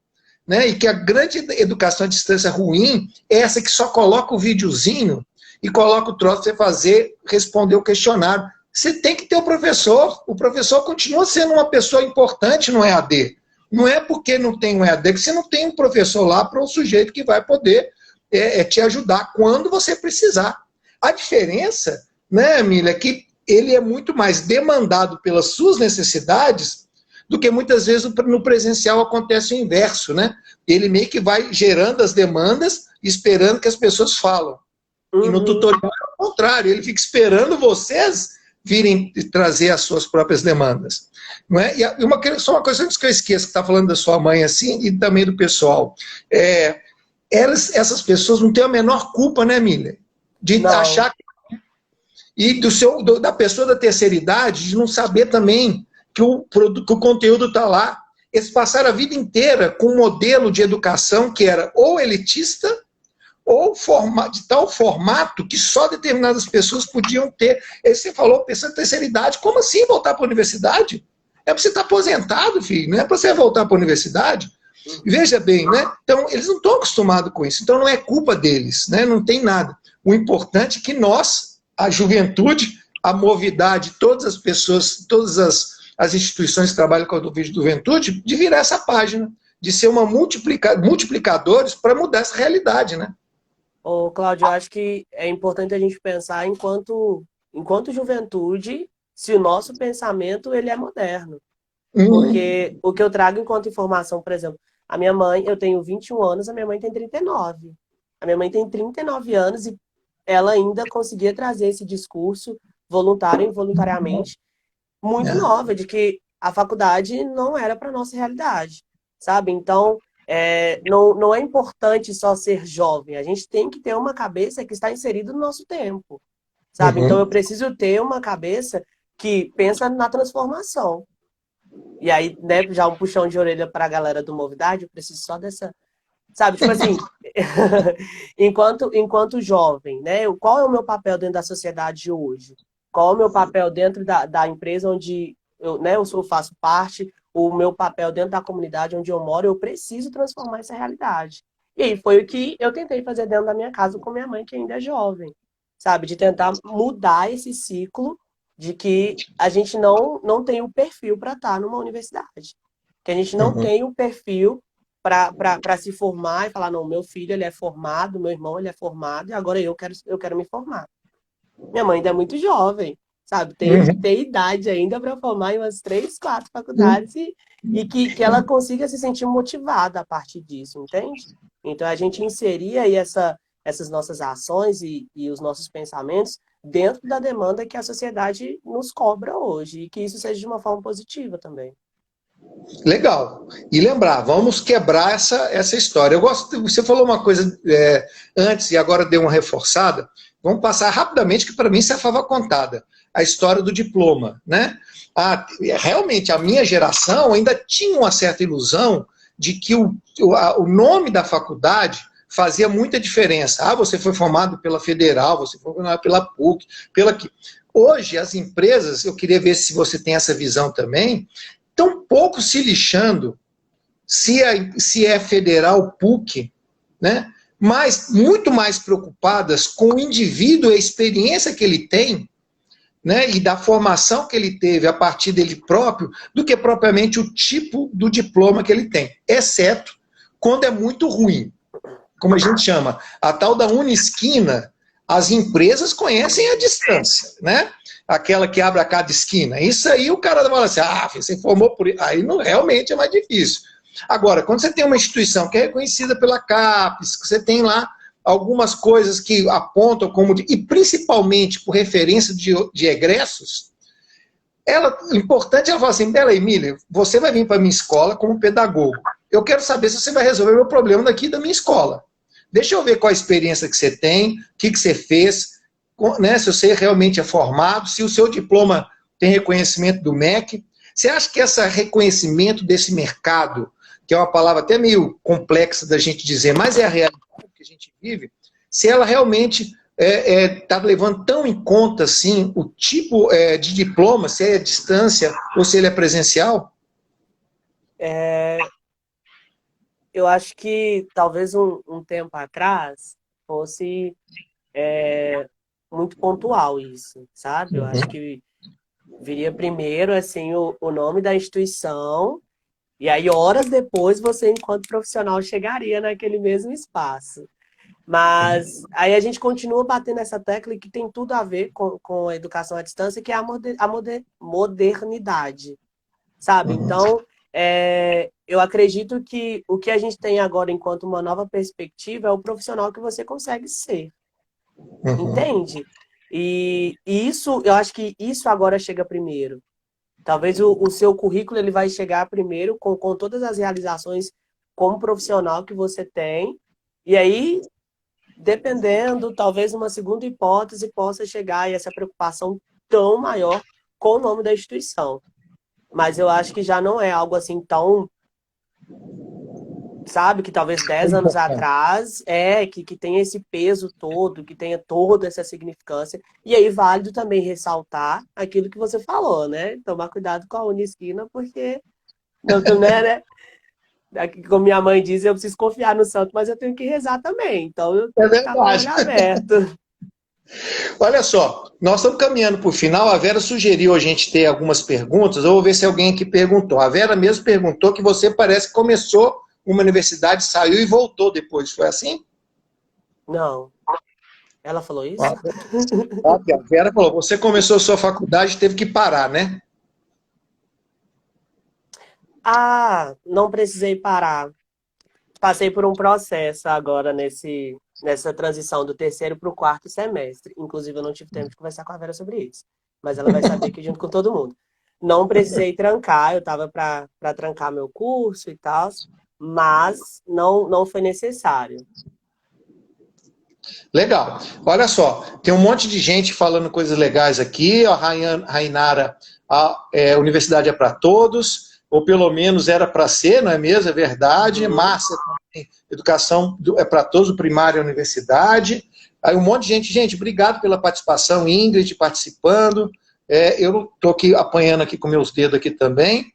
Né? E que a grande educação à distância ruim é essa que só coloca o videozinho e coloca o troço para você fazer, responder o questionário. Você tem que ter o professor continua sendo uma pessoa importante no EAD. Não é porque não tem um EAD que você não tem um professor lá para um sujeito que vai poder te ajudar quando você precisar. A diferença, né, Emília, é que ele é muito mais demandado pelas suas necessidades do que muitas vezes no presencial acontece o inverso, né? Ele meio que vai gerando as demandas, esperando que as pessoas falam. E no Uhum. tutorial é o contrário, ele fica esperando vocês virem trazer as suas próprias demandas. Não é? Só uma coisa antes que eu esqueça, que está falando da sua mãe assim, e também do pessoal. Essas pessoas não têm a menor culpa, né, Miller? De Não. achar que e da pessoa da terceira idade de não saber também que o conteúdo está lá. Eles passaram a vida inteira com um modelo de educação que era ou elitista ou de tal formato que só determinadas pessoas podiam ter. Aí você falou, pessoa da terceira idade, como assim voltar para a universidade? É para você estar aposentado, filho, não é para você voltar para a universidade. Veja bem, né? Então, eles não estão acostumados com isso, então não é culpa deles, né? Não tem nada. O importante é que nós, a juventude, a movidade, todas as pessoas, todas as instituições que trabalham com a juventude, de virar essa página, de ser uma multiplicadores para mudar essa realidade, né? Ô, Cláudio, eu acho que é importante a gente pensar enquanto juventude, se o nosso pensamento ele é moderno. Hum, Porque o que eu trago enquanto informação, por exemplo, a minha mãe, eu tenho 21 anos, a minha mãe tem 39. A minha mãe tem 39 anos e ela ainda conseguia trazer esse discurso voluntário e involuntariamente muito é. nova, de que a faculdade não era para nossa realidade, sabe? Então, não é importante só ser jovem, a gente tem que ter uma cabeça que está inserida no nosso tempo, sabe? Então, eu Uhum. preciso ter uma cabeça que pensa na transformação. E aí, né, já um puxão de orelha para a galera do Movidade, eu preciso só dessa. Sabe, tipo assim, enquanto jovem, né? Qual é o meu papel dentro da sociedade hoje? Qual é o meu papel dentro da empresa onde eu faço parte? O meu papel dentro da comunidade onde eu moro, eu preciso transformar essa realidade. E aí foi o que eu tentei fazer dentro da minha casa com minha mãe, que ainda é jovem, sabe? De tentar mudar esse ciclo de que a gente não tem o perfil para estar numa universidade. Que a gente não Uhum. tem o perfil para se formar e falar, não, meu filho ele é formado, meu irmão ele é formado, e agora eu quero me formar. Minha mãe ainda é muito jovem, sabe? Tem idade ainda para formar em umas 3, 4 faculdades e que ela consiga se sentir motivada a partir disso, entende? Então, a gente inserir aí essas nossas ações e os nossos pensamentos dentro da demanda que a sociedade nos cobra hoje e que isso seja de uma forma positiva também. Legal. E lembrar, vamos quebrar essa história. Eu gosto, você falou uma coisa antes e agora deu uma reforçada. Vamos passar rapidamente, que para mim isso é fava contada. A história do diploma, né? Realmente, a minha geração ainda tinha uma certa ilusão de que o nome da faculdade fazia muita diferença. Você foi formado pela Federal, você foi formado pela PUC, pela... Hoje, as empresas, eu queria ver se você tem essa visão também, tão pouco se lixando se é federal, PUC, né? Mas muito mais preocupadas com o indivíduo e a experiência que ele tem, né? E da formação que ele teve a partir dele próprio, do que propriamente o tipo do diploma que ele tem, exceto quando é muito ruim. Como a gente chama, a tal da Unisquina, as empresas conhecem a distância, né? Aquela que abre a cada esquina. Isso aí o cara fala assim, você formou por isso. Aí não, realmente é mais difícil. Agora, quando você tem uma instituição que é reconhecida pela CAPES, você tem lá algumas coisas que apontam como... E principalmente por referência de egressos, o importante é ela falar assim, Bela Emília, você vai vir para a minha escola como pedagogo. Eu quero saber se você vai resolver o meu problema daqui da minha escola. Deixa eu ver qual a experiência que você tem, o que você fez, né, se você realmente é formado, se o seu diploma tem reconhecimento do MEC. Você acha que esse reconhecimento desse mercado, que é uma palavra até meio complexa da gente dizer, mas é a realidade que a gente vive, se ela realmente está levando tão em conta assim, o tipo de diploma, se é à distância ou se ele é presencial? Eu acho que talvez um tempo atrás fosse muito pontual isso, sabe? Eu acho que viria primeiro assim o nome da instituição e aí horas depois você, enquanto profissional, chegaria naquele mesmo espaço. Mas aí a gente continua batendo essa tecla que tem tudo a ver com a educação à distância, que é a modernidade, sabe? Então, eu acredito que o que a gente tem agora enquanto uma nova perspectiva é o profissional que você consegue ser. Entende? E isso, eu acho que isso agora chega primeiro. Talvez o seu currículo ele vai chegar primeiro com todas as realizações como profissional que você tem. E aí, dependendo, talvez uma segunda hipótese possa chegar a essa preocupação tão maior com o nome da instituição. Mas eu acho que já não é algo assim tão... Sabe, que talvez 10 anos atrás que tenha esse peso todo, que tenha toda essa significância. E aí, válido também ressaltar aquilo que você falou, né? Tomar cuidado com a Unisquina, porque eu também, né? Como minha mãe diz, eu preciso confiar no santo, mas eu tenho que rezar também. Então, eu tenho que estar com o olho aberto. Olha só, nós estamos caminhando para o final. A Vera sugeriu a gente ter algumas perguntas. Eu vou ver se alguém aqui perguntou. A Vera mesmo perguntou que você parece que começou uma universidade, saiu e voltou depois. Foi assim? Não. Ela falou isso? A Vera falou, você começou a sua faculdade e teve que parar, né? Não precisei parar. Passei por um processo agora nessa transição do terceiro para o quarto semestre. Inclusive, eu não tive tempo de conversar com a Vera sobre isso. Mas ela vai saber aqui junto com todo mundo. Não precisei trancar, eu estava para trancar meu curso e tal, mas não foi necessário. Legal. Olha só, tem um monte de gente falando coisas legais aqui. A Rainara, a universidade é para todos, ou pelo menos era para ser, não é mesmo? É verdade. Márcia, educação é para todos, o primário é a universidade. Aí um monte de gente. Gente, obrigado pela participação. Ingrid participando. Eu estou aqui apanhando aqui com meus dedos aqui também.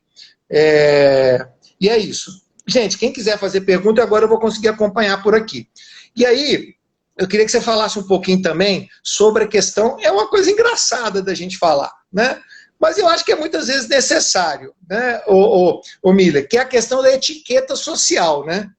E é isso. Gente, quem quiser fazer pergunta, agora eu vou conseguir acompanhar por aqui. E aí, eu queria que você falasse um pouquinho também sobre a questão, é uma coisa engraçada da gente falar, né? Mas eu acho que é muitas vezes necessário, né, o Miller, que é a questão da etiqueta social, né?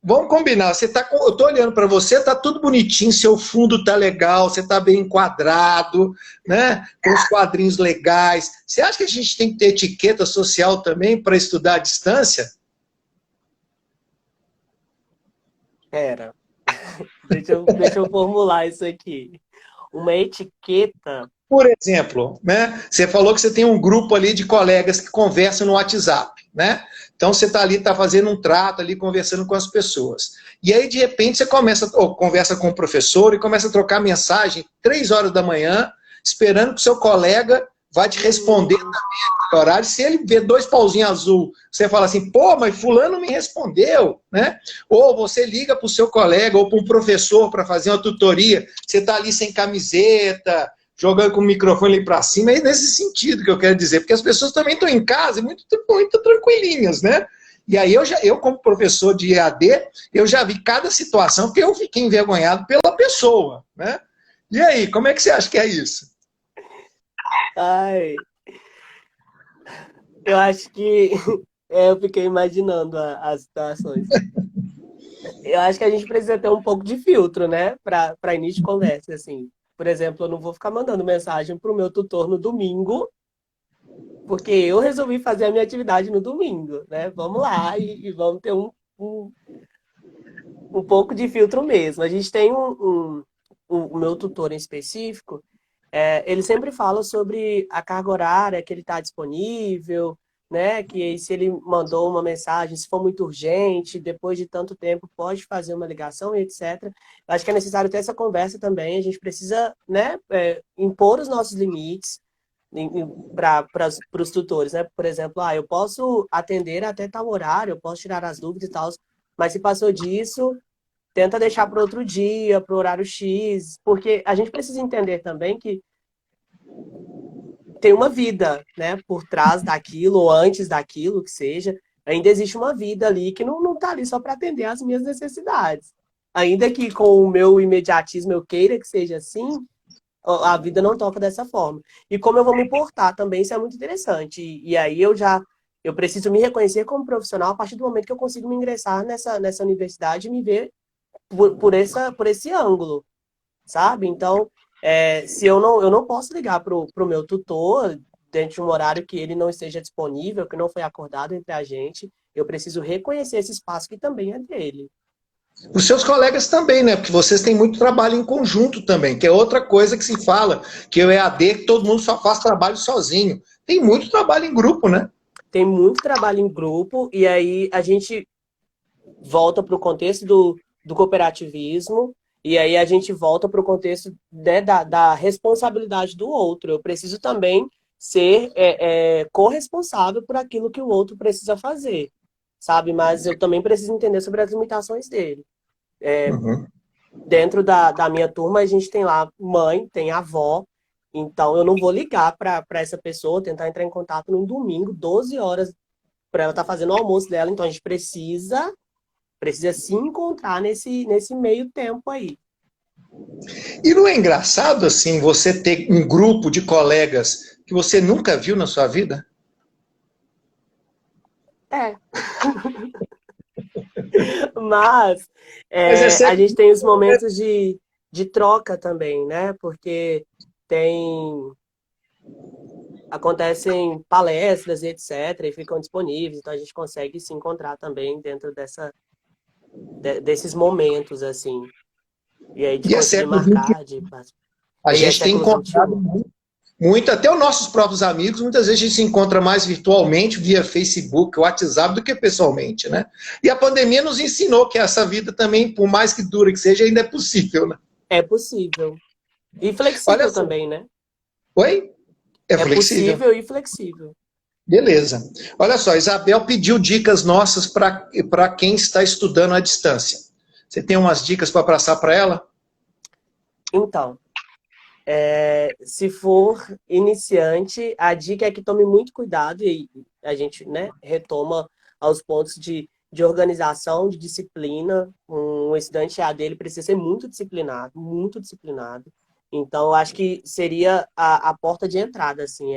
Vamos combinar, eu estou olhando para você, está tudo bonitinho, seu fundo está legal, você está bem enquadrado, né? Com os quadrinhos legais. Você acha que a gente tem que ter etiqueta social também para estudar à distância? Pera, deixa eu formular isso aqui. Uma etiqueta. Por exemplo, né? Você falou que você tem um grupo ali de colegas que conversam no WhatsApp, né? Então você está ali, está fazendo um trato ali, conversando com as pessoas. E aí, de repente, você começa, ou conversa com o professor e começa a trocar mensagem 3 horas da manhã, esperando que o seu colega vai te responder no horário. Se ele vê 2 pauzinhos azul, você fala assim, pô, mas fulano me respondeu, né? Ou você liga para o seu colega ou para um professor para fazer uma tutoria, você está ali sem camiseta, jogando com o microfone ali para cima, é nesse sentido que eu quero dizer, porque as pessoas também estão em casa muito tranquilinhas, né? E aí eu, como professor de EAD, eu já vi cada situação que eu fiquei envergonhado pela pessoa, né? E aí, como é que você acha que é isso? Ai, eu acho que eu fiquei imaginando as situações. Eu acho que a gente precisa ter um pouco de filtro, né? Para início de conversa, assim. Por exemplo, eu não vou ficar mandando mensagem para o meu tutor no domingo, porque eu resolvi fazer a minha atividade no domingo, né? Vamos lá e vamos ter um pouco de filtro mesmo. A gente tem o meu tutor em específico, ele sempre fala sobre a carga horária que ele está disponível, né? Que se ele mandou uma mensagem, se for muito urgente, depois de tanto tempo, pode fazer uma ligação e etc. Eu acho que é necessário ter essa conversa também. A gente precisa, né, impor os nossos limites para os tutores, né? Por exemplo, eu posso atender até tal horário, eu posso tirar as dúvidas e tal, mas se passou disso, tenta deixar para outro dia, para o horário X, porque a gente precisa entender também que tem uma vida, né, por trás daquilo ou antes daquilo que seja. Ainda existe uma vida ali que não tá ali só para atender às minhas necessidades. Ainda que com o meu imediatismo eu queira que seja assim, a vida não toca dessa forma. E como eu vou me portar também, isso é muito interessante. E aí eu preciso me reconhecer como profissional a partir do momento que eu consigo me ingressar nessa universidade e me ver por esse ângulo, sabe? Então, se eu não posso ligar pro meu tutor dentro de um horário que ele não esteja disponível, que não foi acordado entre a gente, eu preciso reconhecer esse espaço que também é dele. Os seus colegas também, né? Porque vocês têm muito trabalho em conjunto também, que é outra coisa que se fala, que o EAD, que todo mundo só faz trabalho sozinho. Tem muito trabalho em grupo, né? Tem muito trabalho em grupo, e aí a gente volta para o contexto do cooperativismo, e aí a gente volta para o contexto, né, da responsabilidade do outro. Eu preciso também ser corresponsável por aquilo que o outro precisa fazer, sabe? Mas eu também preciso entender sobre as limitações dele. Uhum. Dentro da minha turma, a gente tem lá mãe, tem avó, então eu não vou ligar para essa pessoa, tentar entrar em contato num domingo, 12 horas, para ela estar fazendo o almoço dela, então a gente precisa se encontrar nesse meio tempo aí. E não é engraçado, assim, você ter um grupo de colegas que você nunca viu na sua vida? É. Mas Mas é a sempre. gente tem os momentos de troca também, né? Porque tem acontecem palestras e etc. E ficam disponíveis, então a gente consegue se encontrar também dentro desses momentos, assim. E aí de E é conseguir século XXI. marcar, A e é gente tem século encontrado XXI. muito, até os nossos próprios amigos, muitas vezes a gente se encontra mais virtualmente, via Facebook, WhatsApp, do que pessoalmente, né? E a pandemia nos ensinou que essa vida também, por mais que dura que seja, ainda é possível, né? É possível. E Olha flexível só. também, né? Oi? É É flexível. possível e flexível. Beleza. Olha só, Isabel pediu dicas nossas para quem está estudando à distância. Você tem umas dicas para passar para ela? Então, se for iniciante, a dica é que tome muito cuidado e a gente, né, retoma aos pontos de organização, de disciplina. Um estudante EAD ele precisa ser muito disciplinado, muito disciplinado. Então, eu acho que seria a porta de entrada, assim,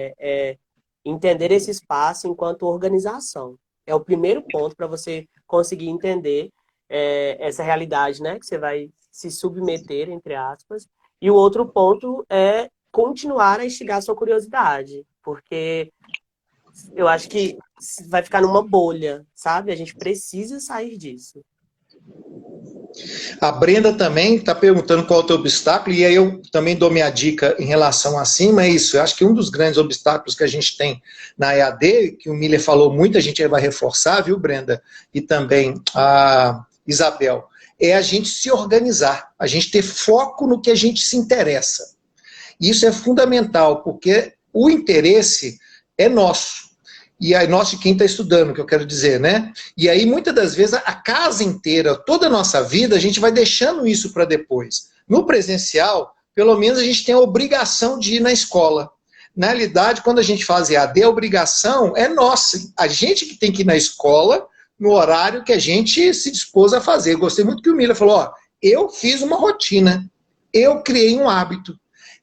entender esse espaço enquanto organização. É o primeiro ponto para você conseguir entender essa realidade, né? Que você vai se submeter, entre aspas. E o outro ponto é continuar a instigar a sua curiosidade, porque eu acho que vai ficar numa bolha, sabe? A gente precisa sair disso. A Brenda também está perguntando qual é o teu obstáculo, e aí eu também dou minha dica em relação a cima, é isso. Eu acho que um dos grandes obstáculos que a gente tem na EAD, que o Miller falou muito, a gente vai reforçar, viu, Brenda? E também a Isabel, é a gente se organizar, a gente ter foco no que a gente se interessa. Isso é fundamental, porque o interesse é nosso. E aí, nosso de quem está estudando, que eu quero dizer, né? E aí, muitas das vezes, a casa inteira, toda a nossa vida, a gente vai deixando isso para depois. No presencial, pelo menos a gente tem a obrigação de ir na escola. Na realidade, quando a gente faz EAD, a obrigação é nossa. A gente que tem que ir na escola no horário que a gente se dispôs a fazer. Eu gostei muito que o Miller falou, ó, eu fiz uma rotina, eu criei um hábito.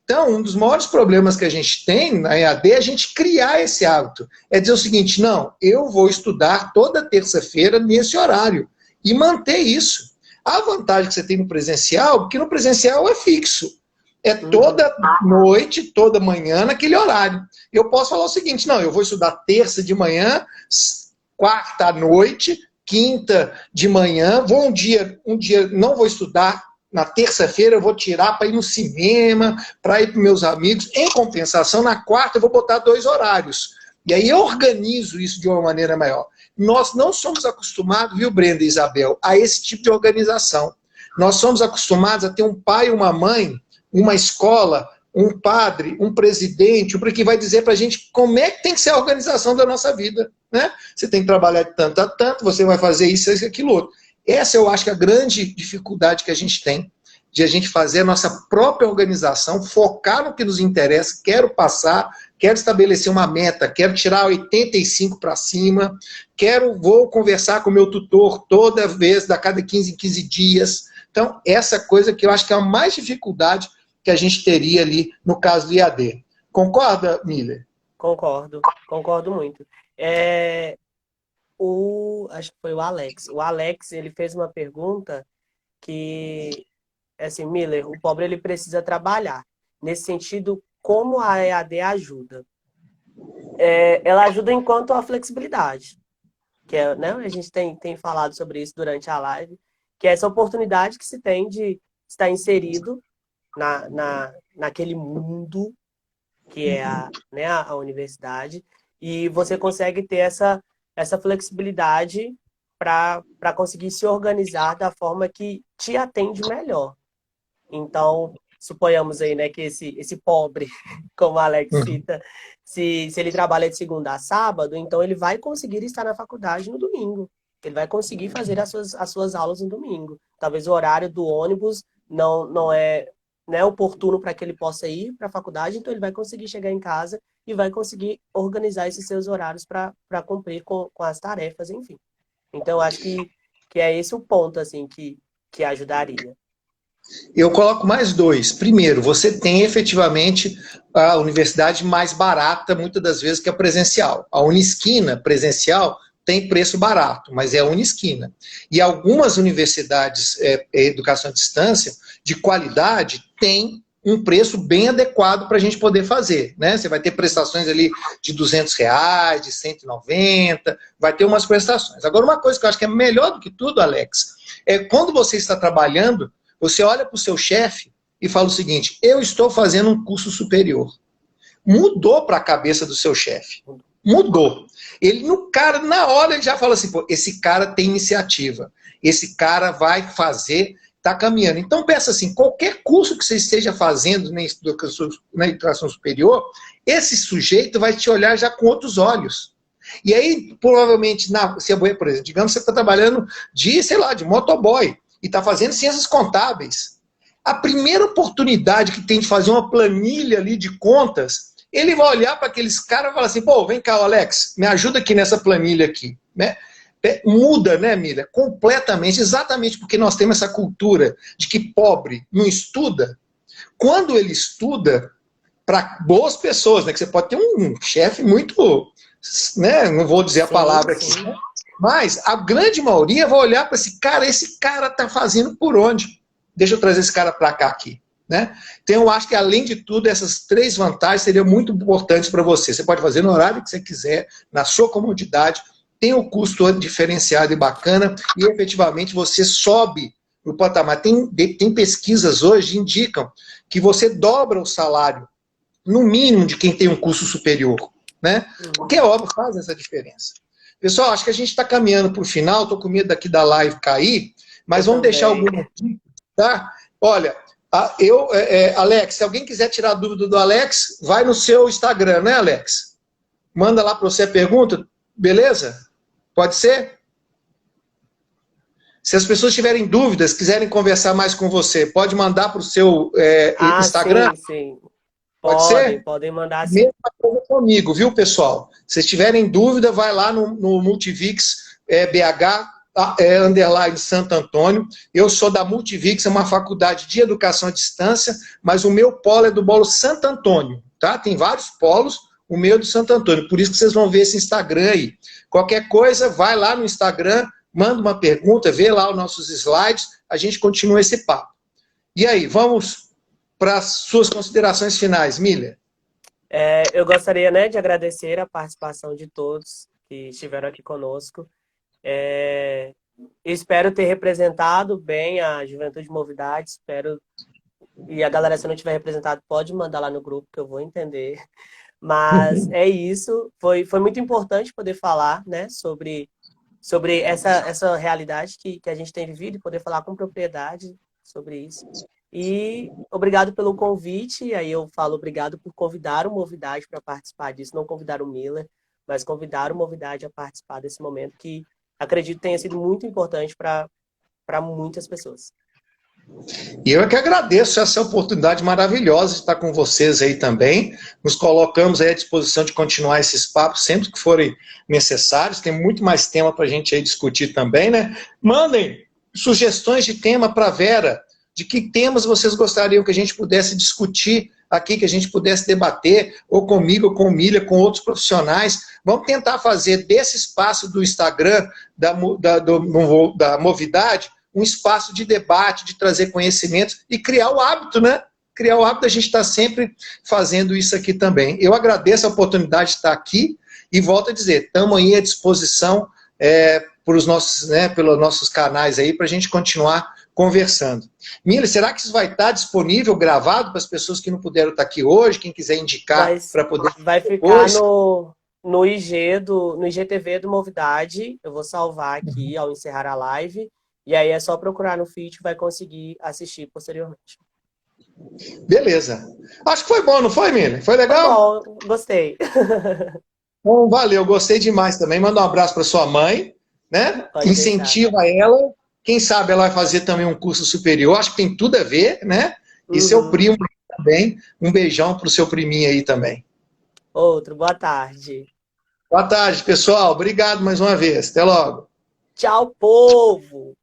Então, um dos maiores problemas que a gente tem na EAD é a gente criar esse hábito. É dizer o seguinte, não, eu vou estudar toda terça-feira nesse horário e manter isso. A vantagem que você tem no presencial, porque no presencial é fixo. É toda noite, toda manhã, naquele horário. Eu posso falar o seguinte, não, eu vou estudar terça de manhã, quarta à noite, quinta de manhã, um dia não vou estudar, na terça-feira eu vou tirar para ir no cinema, para ir para meus amigos. Em compensação, na quarta eu vou botar 2 horários. E aí eu organizo isso de uma maneira maior. Nós não somos acostumados, viu, Brenda e Isabel, a esse tipo de organização. Nós somos acostumados a ter um pai, uma mãe, uma escola, um padre, um presidente, que vai dizer para a gente como é que tem que ser a organização da nossa vida. Né? Você tem que trabalhar de tanto a tanto, você vai fazer isso, aquilo, outro. Essa eu acho que é a grande dificuldade que a gente tem, de a gente fazer a nossa própria organização, focar no que nos interessa, quero passar, quero estabelecer uma meta, quero tirar 85 para cima, vou conversar com o meu tutor toda vez, a cada 15 em 15 dias. Então, essa coisa que eu acho que é a mais dificuldade que a gente teria ali no caso do IAD. Concorda, Miller? Concordo muito. Acho que foi o Alex. O Alex, ele fez uma pergunta que, assim, Miller, o pobre ele precisa trabalhar. Nesse sentido, como a EAD ajuda? Ela ajuda enquanto a flexibilidade, que né, a gente tem falado sobre isso durante a live, que é essa oportunidade que se tem de estar inserido naquele mundo que é a universidade, e você consegue ter essa flexibilidade para conseguir se organizar da forma que te atende melhor. Então, suponhamos aí, né, que esse pobre, como a Alex cita, se ele trabalha de segunda a sábado, então ele vai conseguir estar na faculdade no domingo. Ele vai conseguir fazer as suas aulas no domingo. Talvez o horário do ônibus não é, né, oportuno para que ele possa ir para a faculdade, então ele vai conseguir chegar em casa e vai conseguir organizar esses seus horários para cumprir com as tarefas, enfim. Então, eu acho que é esse o ponto, assim, que ajudaria. Eu coloco mais 2. Primeiro, você tem efetivamente a universidade mais barata, muitas das vezes, que a presencial. A Unisquina presencial tem preço barato, mas é a Unisquina. E algumas universidades, educação à distância, de qualidade, tem um preço bem adequado para a gente poder fazer. Né? Você vai ter prestações ali de R$200, de 190, vai ter umas prestações. Agora, uma coisa que eu acho que é melhor do que tudo, Alex, é quando você está trabalhando, você olha para o seu chefe e fala o seguinte, eu estou fazendo um curso superior. Mudou para a cabeça do seu chefe. Mudou. Na hora ele já fala assim, pô, esse cara tem iniciativa. Esse cara vai fazer, está caminhando. Então pensa assim, qualquer curso que você esteja fazendo na educação superior, esse sujeito vai te olhar já com outros olhos. E aí, provavelmente, por exemplo, digamos que você está trabalhando de motoboy, e está fazendo ciências contábeis. A primeira oportunidade que tem de fazer uma planilha ali de contas, ele vai olhar para aqueles caras e falar assim, pô, vem cá, Alex, me ajuda aqui nessa planilha aqui. Né? Muda, né, Mila? Completamente, exatamente porque nós temos essa cultura de que pobre não estuda. quando ele estuda para boas pessoas, né? Que você pode ter um chefe muito, né? Não vou dizer a palavra aqui, sim. né? Mas a grande maioria vai olhar para esse cara tá fazendo por onde? Deixa eu trazer esse cara para cá aqui. Né? Então, eu acho que, além de tudo, essas 3 vantagens seriam muito importantes para você. Você pode fazer no horário que você quiser, na sua comodidade, tem um custo diferenciado e bacana, e efetivamente você sobe no patamar. Tem pesquisas hoje que indicam que você dobra o salário, no mínimo, de quem tem um curso superior. Né? Porque é óbvio, faz essa diferença. Pessoal, acho que a gente está caminhando para o final, estou com medo daqui da live cair, mas Eu vamos deixar também. algumas dicas, tá? Olha, Alex, se alguém quiser tirar a dúvida do Alex, vai no seu Instagram, né, Alex? Manda lá para você a pergunta, beleza? Pode ser? Se as pessoas tiverem dúvidas, quiserem conversar mais com você, pode mandar para o seu Instagram? Sim, sim. Pode ser? Podem mandar sim. Mesma coisa comigo, viu, pessoal? Se tiverem dúvida, vai lá no Multivix BH, underline Santo Antônio. Eu sou da Multivix, é uma faculdade de educação à distância, mas o meu polo é do polo Santo Antônio, tá? Tem vários polos, o meu é do Santo Antônio, por isso que vocês vão ver esse Instagram aí. Qualquer coisa, vai lá no Instagram, manda uma pergunta, vê lá os nossos slides, a gente continua esse papo. E aí, vamos para as suas considerações finais, Miller. Eu gostaria, né, de agradecer a participação de todos que estiveram aqui conosco. Espero ter representado bem a Juventude Movidade, espero. E a galera, se não tiver representado, pode mandar lá no grupo, que eu vou entender. Mas é isso. Foi muito importante poder falar, né, sobre essa realidade que a gente tem vivido e poder falar com propriedade sobre isso. E obrigado pelo convite. E aí eu falo obrigado por convidar o Movidade para participar disso. Não convidar o Miller, mas convidar o Movidade a participar desse momento que acredito tenha sido muito importante para muitas pessoas. E eu é que agradeço essa oportunidade maravilhosa de estar com vocês aí também. Nos colocamos aí à disposição de continuar esses papos sempre que forem necessários. Tem muito mais tema para a gente aí discutir também, né? Mandem sugestões de tema para a Vera, de que temas vocês gostariam que a gente pudesse discutir aqui, que a gente pudesse debater, ou comigo, ou com o Milha, com outros profissionais. Vamos tentar fazer desse espaço do Instagram, da Movidade, um espaço de debate, de trazer conhecimento e criar o hábito, né? Criar o hábito da gente estar sempre fazendo isso aqui também. Eu agradeço a oportunidade de estar aqui e volto a dizer, estamos aí à disposição pelos nossos canais aí para a gente continuar conversando. Mila, será que isso vai estar disponível, gravado para as pessoas que não puderam estar aqui hoje, quem quiser indicar para poder... Vai ficar no IGTV do Movidade, eu vou salvar aqui ao encerrar a live, e aí é só procurar no feed, vai conseguir assistir posteriormente. Beleza. Acho que foi bom, não foi, Mila? Foi legal? Foi bom, gostei. Bom, valeu, gostei demais também. Manda um abraço para sua mãe, né? Pode Incentiva deixar. ela. Quem sabe ela vai fazer também um curso superior. Acho que tem tudo a ver, né? E seu primo também. Um beijão pro seu priminho aí também. Outro, boa tarde. Boa tarde, pessoal. Obrigado mais uma vez. Até logo. Tchau, povo!